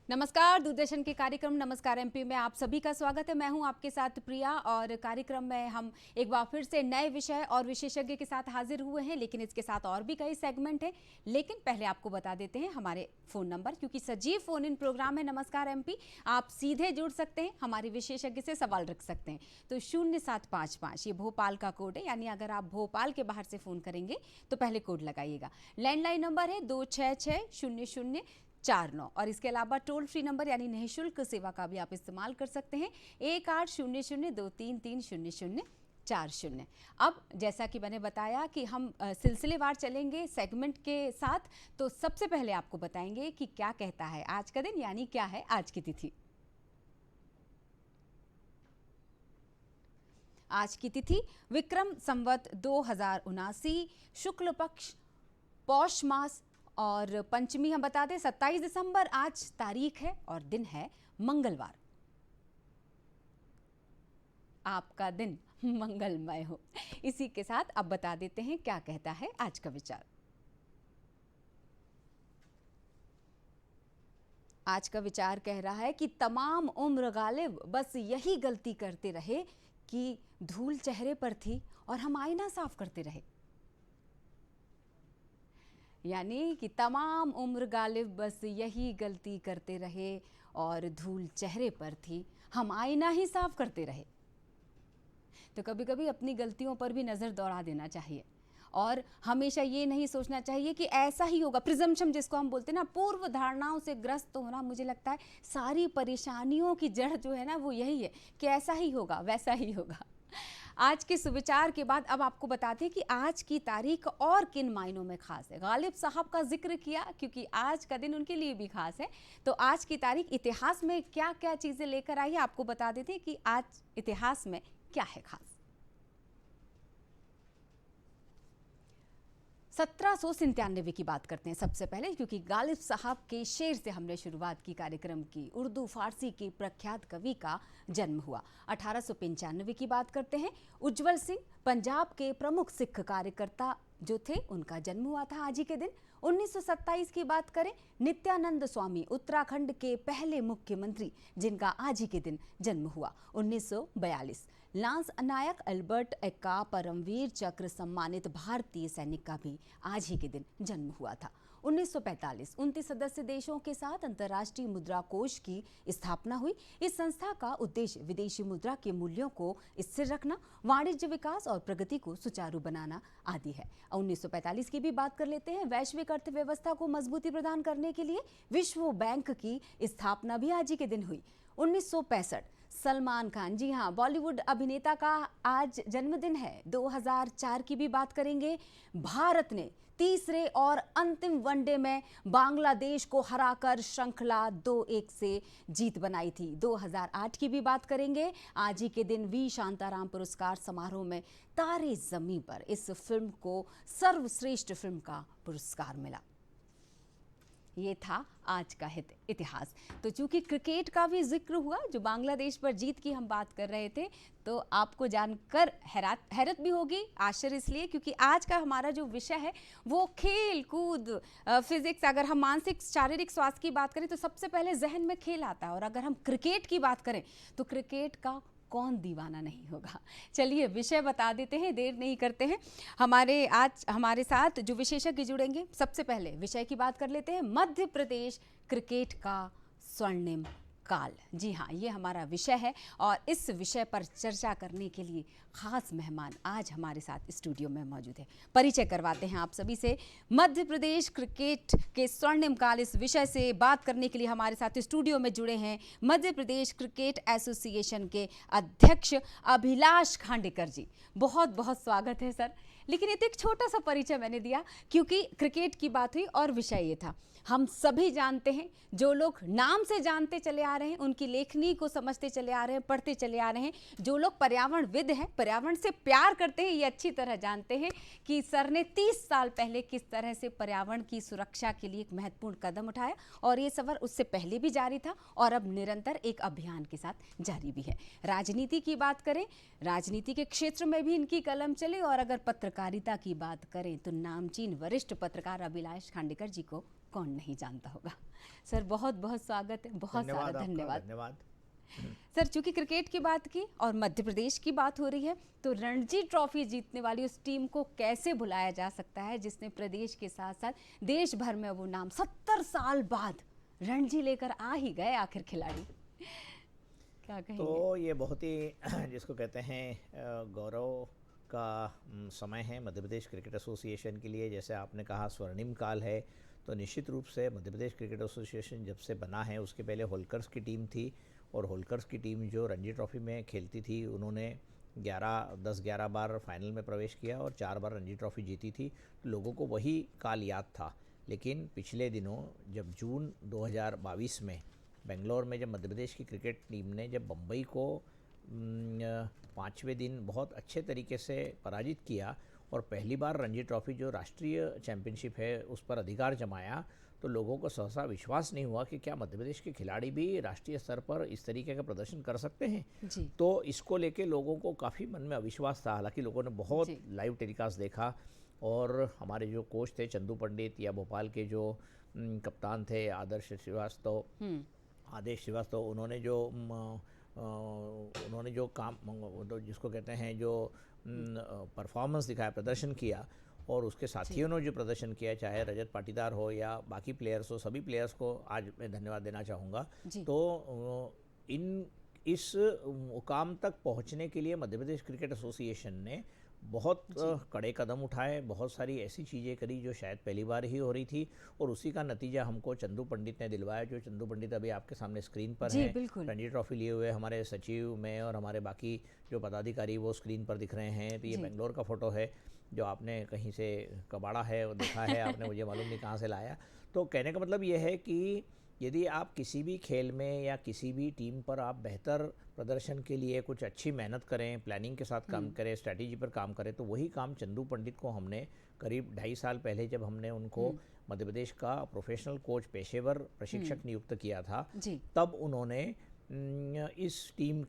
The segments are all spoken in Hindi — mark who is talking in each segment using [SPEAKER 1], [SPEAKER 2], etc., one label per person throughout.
[SPEAKER 1] नमस्कार, दूरदर्शन के कार्यक्रम नमस्कार एमपी में आप सभी का स्वागत है। मैं हूं आपके साथ प्रिया और कार्यक्रम में हम एक बार फिर से नए विषय और विशेषज्ञ के साथ हाजिर हुए हैं, लेकिन इसके साथ और भी कई सेगमेंट हैं। लेकिन पहले आपको बता देते हैं हमारे फ़ोन नंबर, क्योंकि सजीव फ़ोन इन प्रोग्राम है नमस्कार एमपी। आप सीधे जुड़ सकते हैं, हमारे विशेषज्ञ से सवाल रख सकते हैं। तो 0755 ये भोपाल का कोड है, यानी अगर आप भोपाल के बाहर से फ़ोन करेंगे तो पहले कोड लगाइएगा। लैंडलाइन नंबर है 266-0049 और इसके अलावा टोल फ्री नंबर यानी निःशुल्क सेवा का भी आप इस्तेमाल कर सकते हैं 1800-233-0040। अब जैसा कि मैंने बताया कि हम सिलसिलेवार चलेंगे सेगमेंट के साथ, तो सबसे पहले आपको बताएंगे कि क्या कहता है आज का दिन, यानी क्या है आज की तिथि। आज की तिथि विक्रम संवत 2079 शुक्ल पक्ष पौष मास और पंचमी हम बता दें 27 दिसंबर आज तारीख है और दिन है मंगलवार। आपका दिन मंगलमय हो। इसी के साथ अब बता देते हैं क्या कहता है आज का विचार। आज का विचार कह रहा है कि तमाम उम्र गालिब बस यही गलती करते रहे कि धूल चेहरे पर थी और हम आईना साफ करते रहे। यानी कि तमाम उम्र गालिब बस यही गलती करते रहे और धूल चेहरे पर थी, हम आईना ही साफ करते रहे। तो कभी कभी अपनी गलतियों पर भी नज़र दौड़ा देना चाहिए और हमेशा ये नहीं सोचना चाहिए कि ऐसा ही होगा। प्रिजम्पशन जिसको हम बोलते हैं ना, पूर्व धारणाओं से ग्रस्त होना, मुझे लगता है सारी परेशानियों की जड़ जो है ना वो यही है कि ऐसा ही होगा वैसा ही होगा। आज के सुविचार के बाद अब आपको बताते हैं कि आज की तारीख और किन मायनों में खास है। गालिब साहब का जिक्र किया क्योंकि आज का दिन उनके लिए भी खास है। तो आज की तारीख इतिहास में क्या क्या चीज़ें लेकर आई है आपको बता देते हैं कि आज इतिहास में क्या है खास। 1797 की बात करते हैं सबसे पहले, क्योंकि गालिब साहब के शेर से हमने शुरुआत की कार्यक्रम की। उर्दू फारसी के प्रख्यात कवि का जन्म हुआ। 1895 की बात करते हैं। उज्जवल सिंह पंजाब के प्रमुख सिख कार्यकर्ता जो थे, उनका जन्म हुआ था आज ही के दिन। 1927 की बात करें, नित्यानंद स्वामी उत्तराखंड के पहले मुख्यमंत्री, जिनका आज ही के दिन जन्म हुआ। 1942 लांस नायक अल्बर्ट एक्का परमवीर चक्र सम्मानित भारतीय सैनिक का भी आज ही के दिन जन्म हुआ था। 1945 29 सदस्य देशों के साथ अंतर्राष्ट्रीय मुद्रा कोष की स्थापना हुई। इस संस्था का उद्देश्य विदेशी मुद्रा के मूल्यों को स्थिर रखना, वाणिज्य विकास और प्रगति को सुचारू बनाना आदि है। 1945 की भी बात कर लेते हैं। वैश्विक अर्थव्यवस्था को मजबूती प्रदान करने के लिए विश्व बैंक की स्थापना भी आज ही के दिन हुई। 1965 सलमान खान, जी हाँ, बॉलीवुड अभिनेता का आज जन्मदिन है। 2004 की भी बात करेंगे। भारत ने तीसरे और अंतिम वनडे में बांग्लादेश को हराकर श्रृंखला 2-1 से जीत बनाई थी। 2008 की भी बात करेंगे। आज ही के दिन वी शांताराम पुरस्कार समारोह में तारे ज़मीं पर इस फिल्म को सर्वश्रेष्ठ फिल्म का पुरस्कार मिला। ये था आज का इतिहास। तो चूंकि क्रिकेट का भी जिक्र हुआ, जो बांग्लादेश पर जीत की हम बात कर रहे थे, तो आपको जानकर हैरत भी होगी, आश्चर्य इसलिए क्योंकि आज का हमारा जो विषय है वो खेल कूद फिजिक्स। अगर हम मानसिक शारीरिक स्वास्थ्य की बात करें तो सबसे पहले जहन में खेल आता है, और अगर हम क्रिकेट की बात करें तो क्रिकेट का कौन दीवाना नहीं होगा। चलिए विषय बता देते हैं, देर नहीं करते हैं। आज हमारे साथ जो विशेषज्ञ जुड़ेंगे, सबसे पहले विषय की बात कर लेते हैं। मध्य प्रदेश क्रिकेट का स्वर्णिम काल। जी हाँ, ये हमारा विषय है और इस विषय पर चर्चा करने के लिए खास मेहमान आज हमारे साथ स्टूडियो में मौजूद है। परिचय करवाते हैं आप सभी से। मध्य प्रदेश क्रिकेट के स्वर्णिम काल, इस विषय से बात करने के लिए हमारे साथ स्टूडियो में जुड़े हैं मध्य प्रदेश क्रिकेट एसोसिएशन के अध्यक्ष अभिलाष खांडेकर जी। बहुत बहुत स्वागत है सर। लेकिन ये तो एक छोटा सा परिचय मैंने दिया क्योंकि क्रिकेट की बात हुई और विषय ये था। हम सभी जानते हैं, जो लोग नाम से जानते चले आ रहे हैं, उनकी लेखनी को समझते चले आ रहे हैं, पढ़ते चले आ रहे हैं, जो लोग पर्यावरणविद हैं, पर्यावरण से प्यार करते हैं, ये अच्छी तरह जानते हैं कि सर ने 30 साल पहले किस तरह से पर्यावरण की सुरक्षा के लिए एक महत्वपूर्ण कदम उठाया, और ये सफर उससे पहले भी जारी था और अब निरंतर एक अभियान के साथ जारी भी है। राजनीति की बात करें, राजनीति के क्षेत्र में भी इनकी कलम चले, और अगर पत्रकार पत्रकारिता की बात करें तो नामचीन वरिष्ठ पत्रकार अभिलाष खांडेकर जी को कौन नहीं जानता होगा। सर बहुत बहुत स्वागत है, बहुत सारा धन्यवाद।
[SPEAKER 2] धन्यवाद।
[SPEAKER 1] सर चूंकि क्रिकेट की बात की और मध्य प्रदेश की बात हो रही है तो रणजी ट्रॉफी जीतने वाली उस टीम को कैसे भुलाया जा सकता है जिसने प्रदेश के साथ साथ देश भर में वो नाम 70 साल बाद रणजी लेकर आ ही गए आखिर खिलाड़ी। क्या कहेंगे?
[SPEAKER 2] तो ये बहुत ही जिसको कहते हैं गौरव का समय है मध्य प्रदेश क्रिकेट एसोसिएशन के लिए। जैसे आपने कहा स्वर्णिम काल है, तो निश्चित रूप से मध्य प्रदेश क्रिकेट एसोसिएशन जब से बना है उसके पहले होलकर्स की टीम थी, और होलकर्स की टीम जो रणजी ट्रॉफी में खेलती थी उन्होंने 10-11 बार फाइनल में प्रवेश किया और 4 बार रणजी ट्रॉफी जीती थी। तो लोगों को वही काल याद था। लेकिन पिछले दिनों जब जून 2022 में बेंगलोर में जब मध्य प्रदेश की क्रिकेट टीम ने जब बम्बई को 5वें दिन बहुत अच्छे तरीके से पराजित किया और पहली बार रणजी ट्रॉफी जो राष्ट्रीय चैंपियनशिप है उस पर अधिकार जमाया, तो लोगों को सहसा विश्वास नहीं हुआ कि क्या मध्य प्रदेश के खिलाड़ी भी राष्ट्रीय स्तर पर इस तरीके का प्रदर्शन कर सकते हैं
[SPEAKER 1] जी।
[SPEAKER 2] तो इसको लेके लोगों को काफ़ी मन में अविश्वास था। हालांकि लोगों ने बहुत लाइव टेलीकास्ट देखा और हमारे जो कोच थे चंदू पंडित या भोपाल के जो कप्तान थे आदेश श्रीवास्तव, उन्होंने जो काम जिसको कहते हैं जो परफॉर्मेंस दिखाया, प्रदर्शन किया, और उसके साथियों ने जो प्रदर्शन किया, चाहे रजत पाटीदार हो या बाकी प्लेयर्स हो, सभी प्लेयर्स को आज मैं धन्यवाद देना चाहूँगा। तो इस मुकाम तक पहुँचने के लिए मध्य प्रदेश क्रिकेट एसोसिएशन ने बहुत कड़े कदम उठाए, बहुत सारी ऐसी चीज़ें करी जो शायद पहली बार ही हो रही थी, और उसी का नतीजा हमको चंदू पंडित ने दिलवाया। जो चंदू पंडित अभी आपके सामने स्क्रीन पर हैं, रणजी ट्रॉफी लिए हुए हमारे सचिव में और हमारे बाकी जो पदाधिकारी वो स्क्रीन पर दिख रहे हैं। तो ये बेंगलोर का फोटो है जो आपने कहीं से कबाड़ा है वो देखा है आपने, मुझे मालूम नहीं कहाँ से लाया। तो कहने का मतलब ये है कि यदि आप किसी भी खेल में या किसी भी टीम पर आप बेहतर प्रदर्शन के लिए कुछ अच्छी मेहनत करें, प्लानिंग के साथ काम करें, स्ट्रैटेजी पर काम करें, तो वही काम चंदू पंडित को हमने करीब 2.5 साल पहले जब हमने उनको मध्य प्रदेश का प्रोफेशनल कोच, पेशेवर प्रशिक्षक नियुक्त किया था, तब उन्होंने इस टीम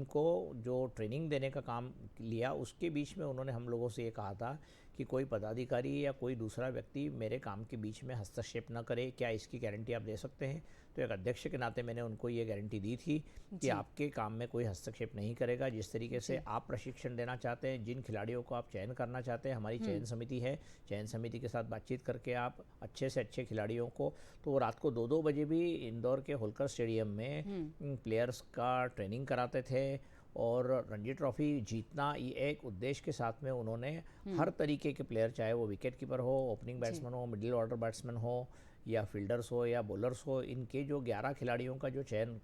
[SPEAKER 2] को जो ट्रेनिंग देने का काम लिया, उसके बीच में उन्होंने हम लोगों से ये कहा था कि कोई पदाधिकारी या कोई दूसरा व्यक्ति मेरे काम के बीच में हस्तक्षेप न करे, क्या इसकी गारंटी आप दे सकते हैं? तो एक अध्यक्ष के नाते मैंने उनको ये गारंटी दी थी कि आपके काम में कोई हस्तक्षेप नहीं करेगा। जिस तरीके से आप प्रशिक्षण देना चाहते हैं, जिन खिलाड़ियों को आप चयन करना चाहते हैं, हमारी चयन समिति है, चयन समिति के साथ बातचीत करके आप अच्छे से अच्छे खिलाड़ियों को, तो रात को 2-2 बजे भी इंदौर के होलकर स्टेडियम में प्लेयर्स का ट्रेनिंग कराते थे। और रणजी ट्रॉफी जीतना ये एक उद्देश्य के साथ में उन्होंने हर तरीके के प्लेयर, चाहे वो विकेट कीपर हो, ओपनिंग बैट्समैन हो, मिडिल ऑर्डर बैट्समैन हो या फील्डर्स हो या बॉलर्स हो, इनके जो 11 खिलाड़ियों का जो चयन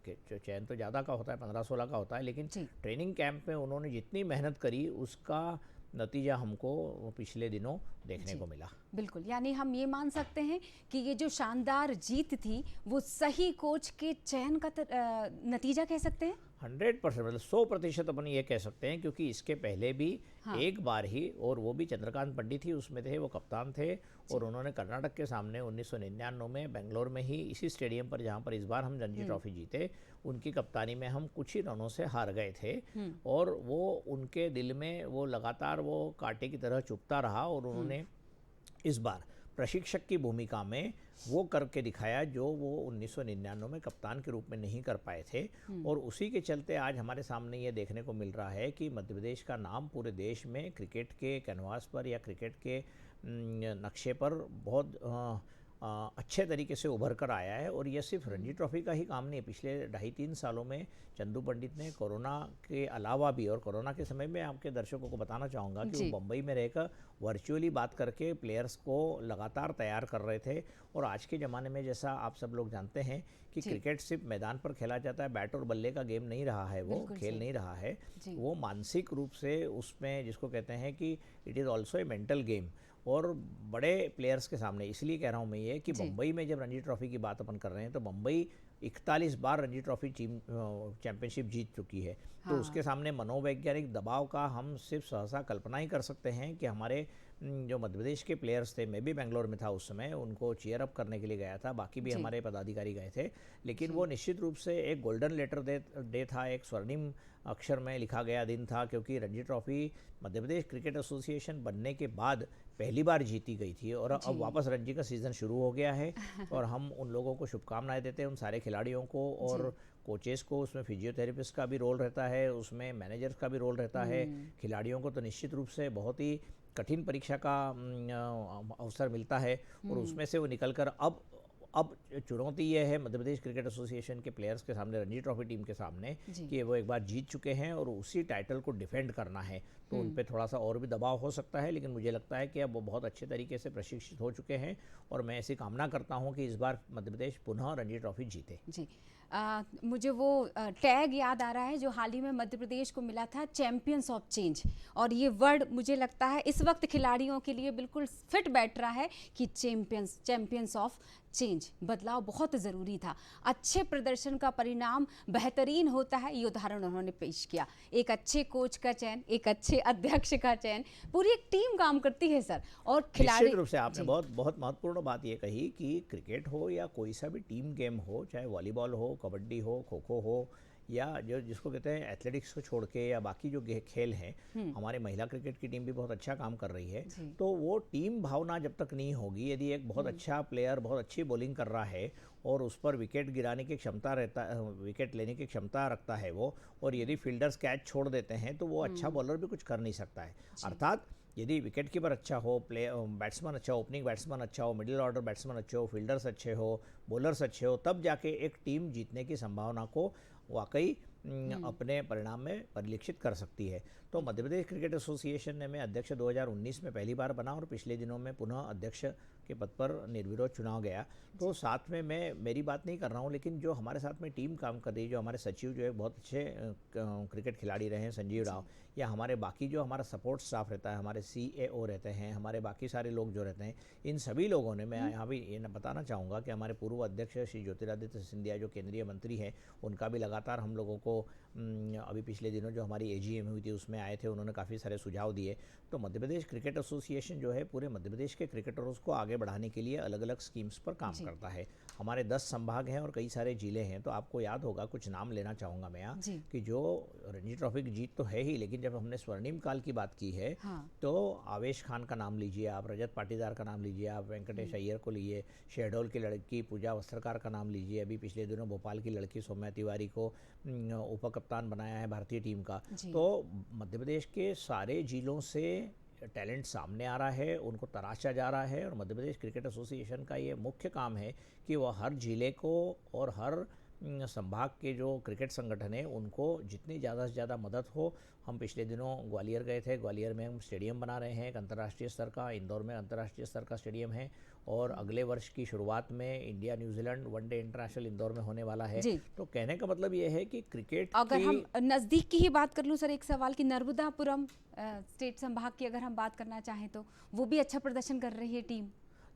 [SPEAKER 2] तो ज़्यादा का होता है, 15-16 का होता है, लेकिन ट्रेनिंग कैंप में उन्होंने जितनी मेहनत करी उसका नतीजा हमको पिछले दिनों देखने को मिला। बिल्कुल,
[SPEAKER 1] यानी हम ये मान सकते हैं कि ये जो शानदार जीत थी वो सही कोच के चयन का नतीजा कह सकते हैं।
[SPEAKER 2] 100%, मतलब 100% अपन ये कह सकते हैं, क्योंकि इसके पहले भी एक बार ही, और वो भी चंद्रकांत पंडित ही उसमें थे, वो कप्तान थे, और उन्होंने कर्नाटक के सामने 1999 में बेंगलोर में ही इसी स्टेडियम पर जहाँ पर इस बार हम रणजी ट्रॉफी जीते, उनकी कप्तानी में हम कुछ ही रनों से हार गए थे। और वो उनके दिल में वो लगातार वो कांटे की तरह चुभता रहा, और उन्होंने इस बार प्रशिक्षक की भूमिका में वो करके दिखाया जो वो 1999 में कप्तान के रूप में नहीं कर पाए थे। और उसी के चलते आज हमारे सामने ये देखने को मिल रहा है कि मध्य प्रदेश का नाम पूरे देश में क्रिकेट के कैनवास पर या क्रिकेट के नक्शे पर बहुत अच्छे तरीके से उभर कर आया है। और ये सिर्फ रणजी ट्रॉफी का ही काम नहीं है। पिछले 2.5-3 सालों में चंदू पंडित ने कोरोना के अलावा भी, और कोरोना के समय में आपके दर्शकों को बताना चाहूँगा कि वो मुंबई में रहकर वर्चुअली बात करके प्लेयर्स को लगातार तैयार कर रहे थे। और आज के ज़माने में जैसा आप सब लोग जानते हैं कि क्रिकेट सिर्फ मैदान पर खेला जाता है, बैट और बल्ले का गेम नहीं रहा है, वो खेल नहीं रहा है, वो मानसिक रूप से उसमें जिसको कहते हैं कि it is also a mental game. और बड़े प्लेयर्स के सामने इसलिए कह रहा हूँ मैं ये कि मुंबई में जब रणजी ट्रॉफी की बात अपन कर रहे हैं तो मुंबई 41 बार रणजी ट्रॉफी टीम चैंपियनशिप जीत चुकी है। तो उसके सामने मनोवैज्ञानिक दबाव का हम सिर्फ सहसा कल्पना ही कर सकते हैं कि हमारे जो मध्य प्रदेश के प्लेयर्स थे, मैं भी बेंगलोर में था उस समय, उनको चीयर अप करने के लिए गया था, बाकी भी
[SPEAKER 1] जी।
[SPEAKER 2] हमारे पदाधिकारी गए थे। लेकिन
[SPEAKER 1] जी।
[SPEAKER 2] वो निश्चित रूप से एक गोल्डन लेटर डे था, एक स्वर्णिम अक्षर में लिखा गया दिन था, क्योंकि Ranji trophy Madhya Pradesh cricket association बनने के बाद पहली बार जीती गई थी और
[SPEAKER 1] जी।
[SPEAKER 2] अब वापस रणजी का सीज़न शुरू हो गया है। और हम उन लोगों को शुभकामनाएं देते हैं, उन सारे खिलाड़ियों को और कोचेस को। उसमें फिजियोथेरेपिस्ट का भी रोल रहता है, उसमें मैनेजर्स का भी रोल रहता है। खिलाड़ियों को तो निश्चित रूप से बहुत ही कठिन परीक्षा का अवसर मिलता है और उसमें से वो निकलकर अब चुनौती ये है मध्य प्रदेश क्रिकेट एसोसिएशन के प्लेयर्स के सामने, रणजी ट्रॉफी टीम के सामने, कि वो एक बार जीत चुके हैं और उसी टाइटल को डिफेंड करना है। तो उन पे थोड़ा सा और भी दबाव हो सकता है, लेकिन मुझे लगता है कि अब वो बहुत अच्छे तरीके से प्रशिक्षित हो चुके हैं और मैं ऐसी कामना करता हूं कि इस बार मध्य प्रदेश पुनः रणजी ट्रॉफी जीते।
[SPEAKER 1] जी। मुझे वो टैग याद आ रहा है जो हाल ही में मध्य प्रदेश को मिला था, चैंपियंस ऑफ चेंज, और ये वर्ड मुझे लगता है इस वक्त खिलाड़ियों के लिए बिल्कुल फिट बैठ रहा है कि चैंपियंस ऑफ चेंज। बदलाव बहुत ज़रूरी था। अच्छे प्रदर्शन का परिणाम बेहतरीन होता है, ये उदाहरण उन्होंने पेश किया। एक अच्छे कोच का चयन, एक अच्छे अध्यक्ष का चयन, पूरी एक टीम काम करती है सर। और खिलाड़ी,
[SPEAKER 2] निश्चित रूप से आपने बहुत बहुत महत्वपूर्ण बात ये कही कि क्रिकेट हो या कोई सा भी टीम गेम हो, चाहे वॉलीबॉल हो, कबड्डी हो, खो खो हो, या जो जिसको कहते हैं एथलेटिक्स को छोड़ के या बाकी जो खेल हैं, हमारे महिला क्रिकेट की टीम भी बहुत अच्छा काम कर रही है। तो वो टीम भावना जब तक नहीं होगी, यदि एक बहुत अच्छा प्लेयर बहुत अच्छी बॉलिंग कर रहा है और उस पर विकेट गिराने की क्षमता विकेट लेने की क्षमता रखता है वो, और यदि फील्डर्स कैच छोड़ देते हैं तो वो अच्छा बॉलर भी कुछ कर नहीं सकता है। अर्थात यदि विकेट कीपर अच्छा हो, बैट्समैन अच्छा हो, ओपनिंग बैट्समैन अच्छा हो, मिडिल ऑर्डर बैट्समैन अच्छे हो, फील्डर्स अच्छे हो, बॉलर्स अच्छे हो, तब जाके एक टीम जीतने की संभावना को वाकई अपने परिणाम में परिलक्षित कर सकती है। तो मध्य प्रदेश क्रिकेट एसोसिएशन ने मैं अध्यक्ष 2019 में पहली बार बना और पिछले दिनों में पुनः अध्यक्ष के पद पर निर्विरोध चुनाव गया। तो साथ में मैं मेरी बात नहीं कर रहा हूँ, लेकिन जो हमारे साथ में टीम काम कर रही है, जो हमारे सचिव जो है बहुत अच्छे क्रिकेट खिलाड़ी रहे हैं, संजीव राव, या हमारे बाकी जो हमारा सपोर्ट स्टाफ रहता है, हमारे CAO रहते हैं, हमारे बाकी सारे लोग जो रहते हैं, इन सभी लोगों ने, मैं यहाँ भी ये बताना चाहूँगा कि हमारे पूर्व अध्यक्ष श्री ज्योतिरादित्य सिंधिया जो केंद्रीय मंत्री हैं, उनका भी लगातार हम लोगों को अभी पिछले दिनों जो हमारी AGM हुई थी उसमें आए थे, उन्होंने काफ़ी सारे सुझाव दिए। तो मध्य प्रदेश क्रिकेट एसोसिएशन जो है पूरे मध्य प्रदेश के क्रिकेटर्स को आगे बढ़ाने के लिए अलग अलग स्कीम्स पर काम करता है। हमारे 10 संभाग हैं और कई सारे जिले हैं। तो आपको याद होगा, कुछ नाम लेना चाहूँगा मैं यहाँ, कि जो रणजी ट्रॉफी की जीत तो है ही, लेकिन जब हमने स्वर्णिम काल की बात की है, तो आवेश खान का नाम लीजिए आप, रजत पाटीदार का नाम लीजिए आप, वेंकटेश अय्यर को लीजिए, शहडोल की लड़की पूजा वस्त्रकार का नाम लीजिए, अभी पिछले दिनों भोपाल की लड़की सौम्या तिवारी को उप कप्तान बनाया है भारतीय टीम का। तो मध्य प्रदेश के सारे जिलों से टैलेंट सामने आ रहा है, उनको तराशा जा रहा है, और मध्य प्रदेश क्रिकेट एसोसिएशन का ये मुख्य काम है कि वह हर जिले को और हर संभाग के जो क्रिकेट संगठन है उनको जितनी ज़्यादा से ज़्यादा मदद हो। हम पिछले दिनों ग्वालियर गए थे, ग्वालियर में हम स्टेडियम बना रहे हैं एक अंतर्राष्ट्रीय स्तर का, इंदौर में अंतर्राष्ट्रीय स्तर का स्टेडियम है, और अगले वर्ष की शुरुआत में India New Zealand one day international Indore में होने वाला है। तो कहने का मतलब ये है कि क्रिकेट
[SPEAKER 1] अगर हम नज़दीक की ही बात कर लूँ सर, एक सवाल कि नर्मदापुरम स्टेट संभाग की अगर हम बात करना चाहें तो वो भी अच्छा प्रदर्शन कर रही है टीम।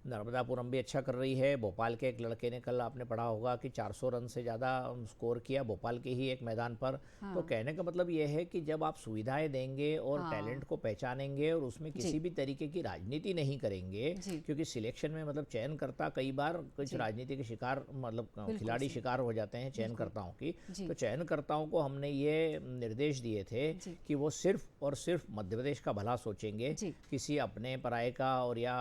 [SPEAKER 2] नर्मदापुरम भी अच्छा कर रही है। भोपाल के एक लड़के ने, कल आपने पढ़ा होगा कि 400 रन से ज़्यादा स्कोर किया भोपाल के ही एक मैदान पर। तो कहने का मतलब ये है कि जब आप सुविधाएं देंगे और टैलेंट को पहचानेंगे और उसमें किसी भी तरीके की राजनीति नहीं करेंगे, क्योंकि सिलेक्शन में मतलब चयनकर्ता कई बार कुछ राजनीति के शिकार, मतलब खिलाड़ी शिकार हो जाते हैं चयनकर्ताओं की। तो चयनकर्ताओं को हमने ये निर्देश दिए थे कि वो सिर्फ और सिर्फ मध्य प्रदेश का भला सोचेंगे, किसी अपने पराये का और या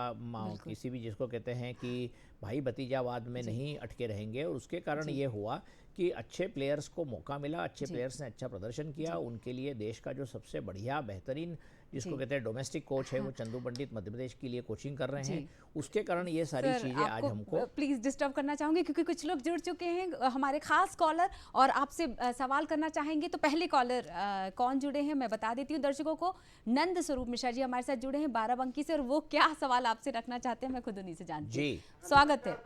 [SPEAKER 2] किसी भी जिसको कहते हैं कि भाई भतीजावाद में नहीं अटके रहेंगे। और उसके कारण ये हुआ कि अच्छे प्लेयर्स को मौका मिला, अच्छे प्लेयर्स ने अच्छा प्रदर्शन किया। उनके लिए देश का जो सबसे बढ़िया बेहतरीन जिसको कहते हैं डोमेस्टिक कोच है, वो चंदू पंडित मध्य प्रदेश के लिए कोचिंग कर रहे हैं। उसके कारण ये सारी चीज़ें आज हमको
[SPEAKER 1] प्लीज़ डिस्टर्ब करना चाहूँगी क्योंकि कुछ लोग जुड़ चुके हैं, हमारे खास कॉलर, और आपसे सवाल करना चाहेंगे। तो पहले कॉलर कौन जुड़े हैं मैं बता देती हूँ दर्शकों को। नंद स्वरूप मिश्रा जी हमारे साथ जुड़े हैं बाराबंकी से, और वो क्या सवाल आपसे रखना चाहते हैं मैं खुद उन्हीं से जानती हूँ। स्वागत है।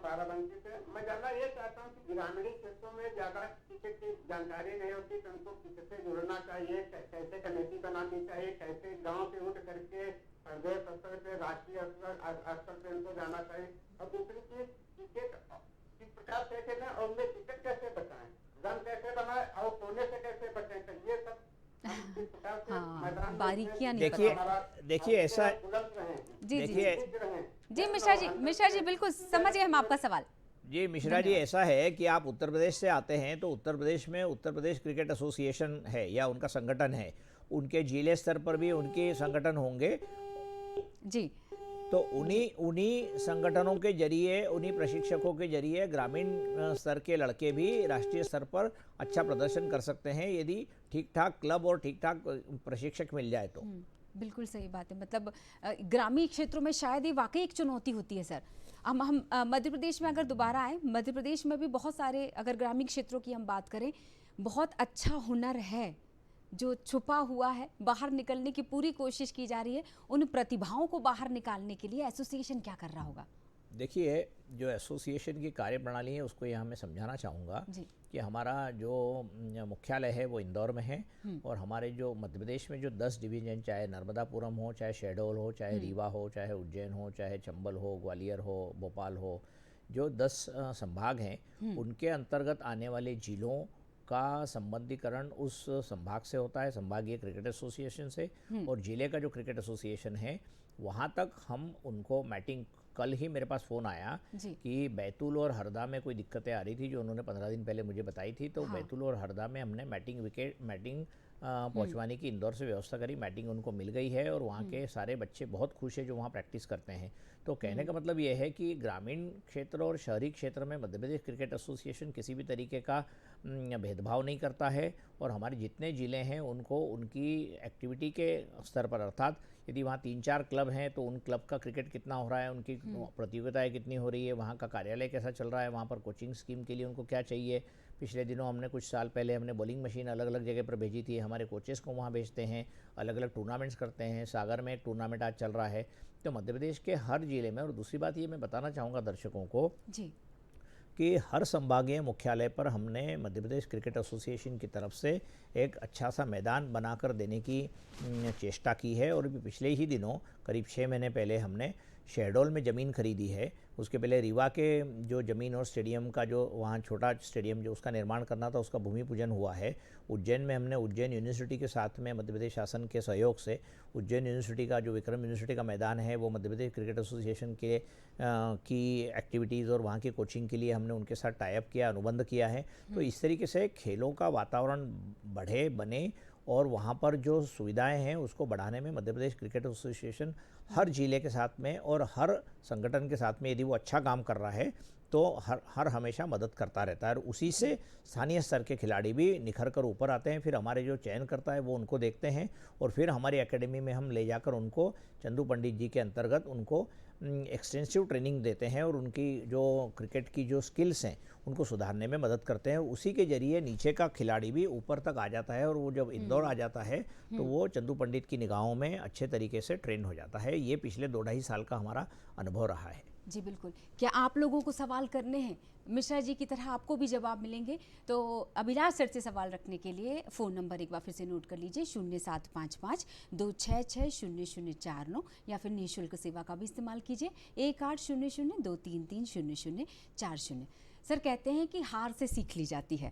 [SPEAKER 3] बाराबंकी से मैं जानना ये चाहता हूँ कि ग्रामीण क्षेत्रों में ज्यादा क्रिकेट की जानकारी नहीं होती, तो उनको किससे जुड़ना चाहिए, कैसे कमेटी बनानी चाहिए, कैसे गांव से उठ करके प्रदेश स्तर पे, राष्ट्रीय स्तर पे उनको जाना चाहिए। और दूसरी चीज, क्रिकेट किस प्रकार से खेलें और उनमें टिकट कैसे बचाएं, रन कैसे बनाए और सोने से कैसे बचें, तो ये सब
[SPEAKER 1] हाँ, बारीकियां नहीं
[SPEAKER 2] देखिए
[SPEAKER 1] पता।
[SPEAKER 2] देखिए ऐसा
[SPEAKER 3] बुलंद रहें,
[SPEAKER 1] जी जी
[SPEAKER 2] देखिए
[SPEAKER 3] फिट रहें।
[SPEAKER 1] जी मिश्रा जी बिल्कुल समझ गए हम आपका सवाल।
[SPEAKER 2] जी मिश्रा जी, ऐसा है कि आप उत्तर प्रदेश से आते हैं तो उत्तर प्रदेश में उत्तर प्रदेश क्रिकेट एसोसिएशन है या उनका संगठन है, उनके जिले स्तर पर भी उनके संगठन होंगे।
[SPEAKER 1] जी
[SPEAKER 2] तो उन्हीं उन्हीं संगठनों के जरिए, उन्हीं प्रशिक्षकों के जरिए ग्रामीण स्तर के लड़के भी राष्ट्रीय स्तर पर अच्छा प्रदर्शन कर सकते हैं, यदि ठीक ठाक क्लब और ठीक ठाक प्रशिक्षक मिल जाए तो।
[SPEAKER 1] बिल्कुल सही बात है। मतलब ग्रामीण क्षेत्रों में शायद ये वाकई एक चुनौती होती है सर। हम मध्य प्रदेश में अगर दोबारा आए, मध्य प्रदेश में भी बहुत सारे, अगर ग्रामीण क्षेत्रों की हम बात करें, बहुत अच्छा हुनर है जो छुपा हुआ है, बाहर निकलने की पूरी कोशिश की जा रही है। उन प्रतिभाओं को बाहर निकालने के लिए एसोसिएशन क्या कर रहा होगा?
[SPEAKER 2] देखिए, जो एसोसिएशन की कार्यप्रणाली है उसको यहाँ मैं समझाना चाहूँगा
[SPEAKER 1] जी
[SPEAKER 2] कि हमारा जो मुख्यालय है वो इंदौर में है, और हमारे जो मध्य प्रदेश में जो 10 डिवीज़न, चाहे नर्मदापुरम हो, चाहे शहडोल हो, चाहे रीवा हो, चाहे उज्जैन हो, चाहे चंबल हो, ग्वालियर हो, भोपाल हो, जो 10 संभाग हैं उनके अंतर्गत आने वाले जिलों का संबंधीकरण उस संभाग से होता है, संभागीय क्रिकेट एसोसिएशन से। और जिले का जो क्रिकेट एसोसिएशन है वहाँ तक हम उनको मैटिंग, कल ही मेरे पास फ़ोन आया
[SPEAKER 1] जी
[SPEAKER 2] कि बैतूल और हरदा में कोई दिक्कतें आ रही थी जो उन्होंने 15 दिन पहले मुझे बताई थी। तो
[SPEAKER 1] हाँ।
[SPEAKER 2] बैतूल और हरदा में हमने मैटिंग पहुंचवाने की इंदौर से व्यवस्था करी। मैटिंग उनको मिल गई है और वहाँ के सारे बच्चे बहुत खुश हैं जो वहाँ प्रैक्टिस करते हैं। तो कहने का मतलब ये है कि ग्रामीण क्षेत्र और शहरी क्षेत्र में मध्य प्रदेश क्रिकेट एसोसिएशन किसी भी तरीके का भेदभाव नहीं करता है, और हमारे जितने ज़िले हैं उनको उनकी एक्टिविटी के स्तर पर, अर्थात यदि वहाँ 3-4 क्लब हैं तो उन क्लब का क्रिकेट कितना हो रहा है, उनकी प्रतियोगिताएं कितनी हो रही है, वहाँ का कार्यालय कैसा चल रहा है, वहाँ पर कोचिंग स्कीम के लिए उनको क्या चाहिए। पिछले दिनों हमने, कुछ साल पहले हमने बॉलिंग मशीन अलग अलग जगह पर भेजी थी, हमारे कोचेस को वहाँ भेजते हैं, अलग अलग टूर्नामेंट्स करते हैं। सागर में एक टूर्नामेंट आज चल रहा है। तो मध्य प्रदेश के हर ज़िले में, और दूसरी बात ये मैं बताना चाहूँगा दर्शकों को
[SPEAKER 1] जी
[SPEAKER 2] कि हर संभागीय मुख्यालय पर हमने मध्य प्रदेश क्रिकेट एसोसिएशन की तरफ से एक अच्छा सा मैदान बनाकर देने की चेष्टा की है। और भी पिछले ही दिनों, करीब 6 महीने पहले, हमने शहडोल में ज़मीन खरीदी है। उसके पहले रीवा के जो ज़मीन और स्टेडियम का, जो वहाँ छोटा स्टेडियम जो उसका निर्माण करना था, उसका भूमि पूजन हुआ है। उज्जैन में हमने उज्जैन यूनिवर्सिटी के साथ में मध्य प्रदेश शासन के सहयोग से उज्जैन यूनिवर्सिटी का, जो विक्रम यूनिवर्सिटी का मैदान है, वो मध्य प्रदेश क्रिकेट एसोसिएशन के की एक्टिविटीज़ और वहाँ की कोचिंग के लिए हमने उनके साथ टाई अप किया, अनुबंध किया है। तो इस तरीके से खेलों का वातावरण बढ़े, बने, और वहाँ पर जो सुविधाएं हैं उसको बढ़ाने में मध्य प्रदेश क्रिकेट एसोसिएशन हर जिले के साथ में और हर संगठन के साथ में, यदि वो अच्छा काम कर रहा है तो हर हमेशा मदद करता रहता है। और उसी से स्थानीय स्तर के खिलाड़ी भी निखर कर ऊपर आते हैं। फिर हमारे जो चयन करता है वो उनको देखते हैं, और फिर हमारी एकेडमी में हम ले जाकर उनको, चंदू पंडित जी के अंतर्गत, उनको एक्सटेंसिव ट्रेनिंग देते हैं और उनकी जो क्रिकेट की जो स्किल्स हैं उनको सुधारने में मदद करते हैं। उसी के जरिए नीचे का खिलाड़ी भी ऊपर तक आ जाता है, और वो जब इंदौर आ जाता है तो वो चंदू पंडित की निगाहों में अच्छे तरीके से ट्रेन हो जाता है। ये पिछले 2-2.5 साल का हमारा अनुभव रहा है।
[SPEAKER 1] जी बिल्कुल। क्या आप लोगों को सवाल करने हैं? मिश्रा जी की तरह आपको भी जवाब मिलेंगे। तो अभिलाष सर से सवाल रखने के लिए फ़ोन नंबर एक बार फिर से नोट कर लीजिए, 0755-266-0049, या फिर निःशुल्क सेवा का भी इस्तेमाल कीजिए, 1800-233-0040। सर कहते हैं कि हार से सीख ली जाती है।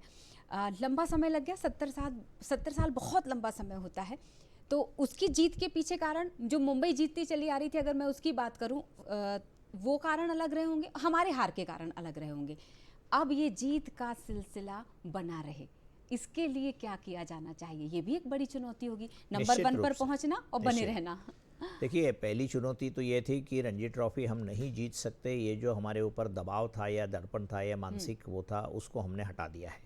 [SPEAKER 1] लंबा समय लग गया, 70 साल बहुत लंबा समय होता है। तो उसकी जीत के पीछे कारण, जो मुंबई जीतती चली आ रही थी, अगर मैं उसकी बात करूं, वो कारण अलग रहे होंगे, हमारे हार के कारण अलग रहे होंगे। अब ये जीत का सिलसिला बना रहे, इसके लिए क्या किया जाना चाहिए? ये भी एक बड़ी चुनौती होगी, नंबर 1 पर पहुंचना और बने रहना।
[SPEAKER 2] देखिए, पहली चुनौती तो ये थी कि रणजी ट्रॉफी हम नहीं जीत सकते। ये जो हमारे ऊपर दबाव था या दर्पण था या मानसिक वो था, उसको हमने हटा दिया है।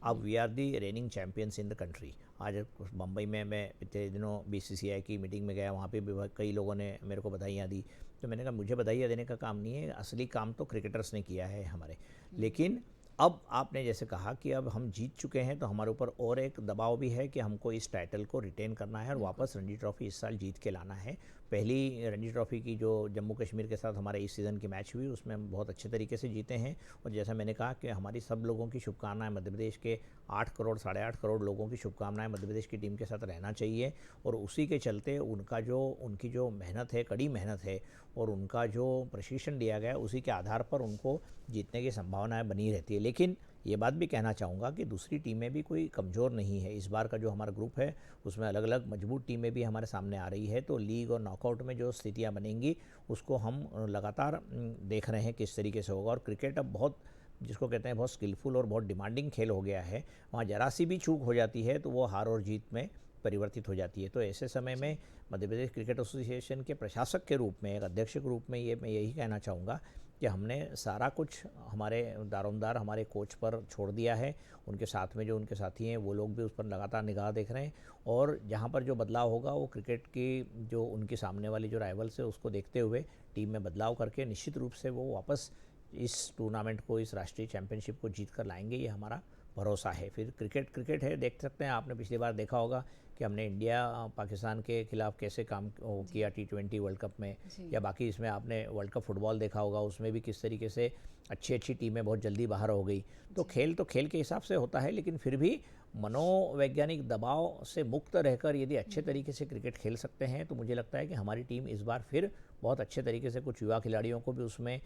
[SPEAKER 2] अब we are the reigning champions in the country. आज मुंबई में मैं पिछले दिनों BCCI की मीटिंग में गया, वहाँ पे भी कई लोगों ने मेरे को बधाइयाँ दी। तो मैंने कहा, मुझे बधाइयाँ देने का काम नहीं है, असली काम तो क्रिकेटर्स ने किया है हमारे। लेकिन अब आपने जैसे कहा कि अब हम जीत चुके हैं, तो हमारे ऊपर और एक दबाव भी है कि हमको इस टाइटल को रिटेन करना है और वापस रणजी ट्रॉफी इस साल जीत के लाना है। पहली रणजी ट्रॉफी की जो जम्मू कश्मीर के साथ हमारे इस सीज़न की मैच हुई, उसमें हम बहुत अच्छे तरीके से जीते हैं। और जैसा मैंने कहा कि हमारी सब लोगों की शुभकामनाएं, मध्य प्रदेश के 8 करोड़ 8.5 करोड़ लोगों की शुभकामनाएं मध्य प्रदेश की टीम के साथ रहना चाहिए। और उसी के चलते उनकी जो मेहनत है, कड़ी मेहनत है, और उनका जो प्रशिक्षण दिया गया, उसी के आधार पर उनको जीतने की संभावनाएं बनी रहती है। लेकिन ये बात भी कहना चाहूँगा कि दूसरी टीमें भी कोई कमज़ोर नहीं है। इस बार का जो हमारा ग्रुप है उसमें अलग अलग मजबूत टीमें भी हमारे सामने आ रही है, तो लीग और नॉकआउट में जो स्थितियाँ बनेंगी उसको हम लगातार देख रहे हैं किस तरीके से होगा। और क्रिकेट अब बहुत, जिसको कहते हैं, बहुत स्किलफुल और बहुत डिमांडिंग खेल हो गया है। वहाँ जरा सी भी चूक हो जाती है तो वो हार और जीत में परिवर्तित हो जाती है। तो ऐसे समय में मध्य प्रदेश क्रिकेट एसोसिएशन के प्रशासक के रूप में, एक अध्यक्ष के रूप में, ये मैं यही कहना चाहूँगा कि हमने सारा कुछ हमारे दारोमदार हमारे कोच पर छोड़ दिया है। उनके साथ में जो उनके साथी हैं वो लोग भी उस पर लगातार निगाह देख रहे हैं, और जहाँ पर जो बदलाव होगा वो क्रिकेट की जो उनकी सामने वाली जो राइवल्स है उसको देखते हुए टीम में बदलाव करके निश्चित रूप से वो वापस इस टूर्नामेंट को, इस राष्ट्रीय चैंपियनशिप को जीत कर लाएंगे, ये हमारा भरोसा है। फिर क्रिकेट है, देख सकते हैं, आपने पिछली बार देखा होगा कि हमने इंडिया पाकिस्तान के खिलाफ कैसे काम किया T20 वर्ल्ड कप में, या बाकी इसमें आपने वर्ल्ड कप फुटबॉल देखा होगा, उसमें भी किस तरीके से अच्छी टीमें बहुत जल्दी बाहर हो गई। तो खेल के हिसाब से होता है, लेकिन फिर भी मनोवैज्ञानिक दबाव से मुक्त रहकर यदि अच्छे तरीके से क्रिकेट खेल सकते हैं तो मुझे लगता है कि हमारी टीम इस बार फिर बहुत अच्छे तरीके से, कुछ युवा खिलाड़ियों को भी उसमें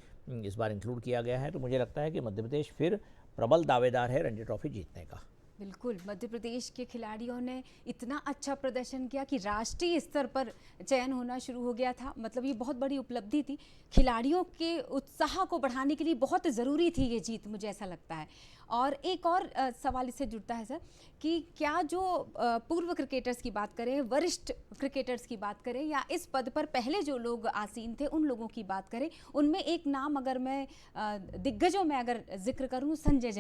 [SPEAKER 2] इस बार इंक्लूड किया गया है, तो मुझे लगता है कि मध्य प्रदेश फिर प्रबल दावेदार है रणजी ट्रॉफी जीतने का।
[SPEAKER 1] बिल्कुल, मध्य प्रदेश के खिलाड़ियों ने इतना अच्छा प्रदर्शन किया कि राष्ट्रीय स्तर पर चयन होना शुरू हो गया था। मतलब ये बहुत बड़ी उपलब्धि थी, खिलाड़ियों के उत्साह को बढ़ाने के लिए बहुत ज़रूरी थी ये जीत, मुझे ऐसा लगता है। और एक और सवाल इससे जुड़ता है सर, कि क्या जो पूर्व क्रिकेटर्स की बात करें, वरिष्ठ क्रिकेटर्स की बात करें, या इस पद पर पहले जो लोग आसीन थे उन लोगों की बात करें, उनमें एक नाम अगर मैं दिग्गजों में अगर जिक्र करूँ, संजय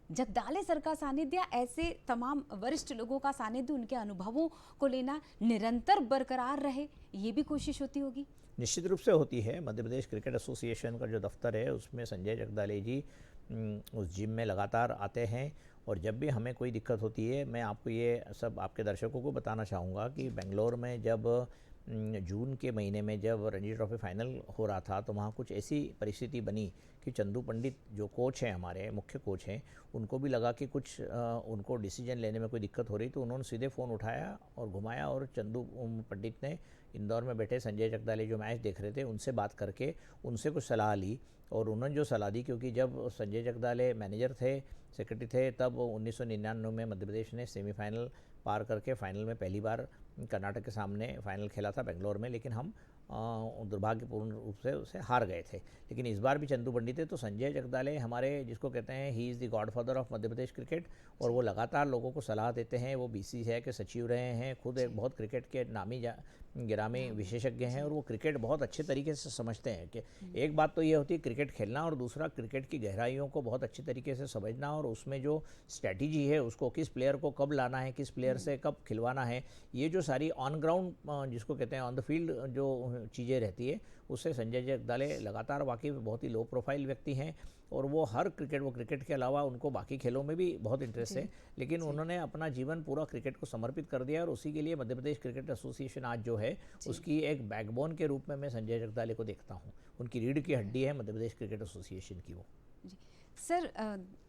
[SPEAKER 1] जगदाले सर का सानिध्य, ऐसे तमाम वरिष्ठ लोगों का सानिध्य, उनके अनुभवों को लेना निरंतर बरकरार रहे, ये भी कोशिश होती होगी।
[SPEAKER 2] निश्चित रूप से होती है। मध्य प्रदेश क्रिकेट एसोसिएशन का जो दफ्तर है उसमें संजय जगदाले जी उस जिम में लगातार आते हैं, और जब भी हमें कोई दिक्कत होती है, मैं आपको ये सब आपके दर्शकों को बताना चाहूँगा कि बेंगलोर में जब जून के महीने में जब रणजी ट्रॉफी फाइनल हो रहा था तो वहाँ कुछ ऐसी परिस्थिति बनी कि चंदू पंडित जो कोच हैं, हमारे मुख्य कोच हैं, उनको भी लगा कि कुछ उनको डिसीजन लेने में कोई दिक्कत हो रही, तो उन्होंने सीधे फ़ोन उठाया और घुमाया, और चंदू पंडित ने इंदौर में बैठे संजय जगदाले जो मैच देख रहे थे उनसे बात करके उनसे कुछ सलाह ली, और उन्होंने जो सलाह दी, क्योंकि जब संजय जगदाले मैनेजर थे, सेक्रेटरी थे, तब 1999 में मध्य प्रदेश ने सेमीफाइनल पार करके फाइनल में पहली बार कर्नाटक के सामने फाइनल खेला था बेंगलोर में, लेकिन हम दुर्भाग्यपूर्ण रूप से उसे हार गए थे। लेकिन इस बार भी चंदू पंडित है, तो संजय जगदाले हमारे, जिसको कहते हैं, he is the godfather of Madhya Pradesh cricket, और वो लगातार लोगों को सलाह देते हैं। वो BCCI के सचिव रहे हैं, खुद एक बहुत क्रिकेट के नामी गिरामी विशेषज्ञ हैं, और वो क्रिकेट बहुत अच्छे तरीके से समझते हैं। कि एक बात तो ये होती है क्रिकेट खेलना, और दूसरा क्रिकेट की गहराइयों को बहुत अच्छे तरीके से समझना, और उसमें जो स्ट्रैटेजी है उसको, किस प्लेयर को कब लाना है, किस प्लेयर से कब खिलवाना है, ये जो सारी ऑन ग्राउंड, जिसको कहते हैं ऑन द फील्ड जो चीज़ें रहती है, उससे संजय जगदाले लगातार वाकई बहुत ही लो प्रोफाइल व्यक्ति हैं, और वो हर क्रिकेट, वो क्रिकेट के अलावा उनको बाकी खेलों में भी बहुत इंटरेस्ट है, लेकिन उन्होंने अपना जीवन पूरा क्रिकेट को समर्पित कर दिया, और उसी के लिए मध्य प्रदेश क्रिकेट एसोसिएशन आज जो है उसकी एक बैकबोन के रूप में मैं संजय जगदाले को देखता हूँ। उनकी रीढ़ की हड्डी है मध्य प्रदेश क्रिकेट एसोसिएशन की वो।
[SPEAKER 1] सर,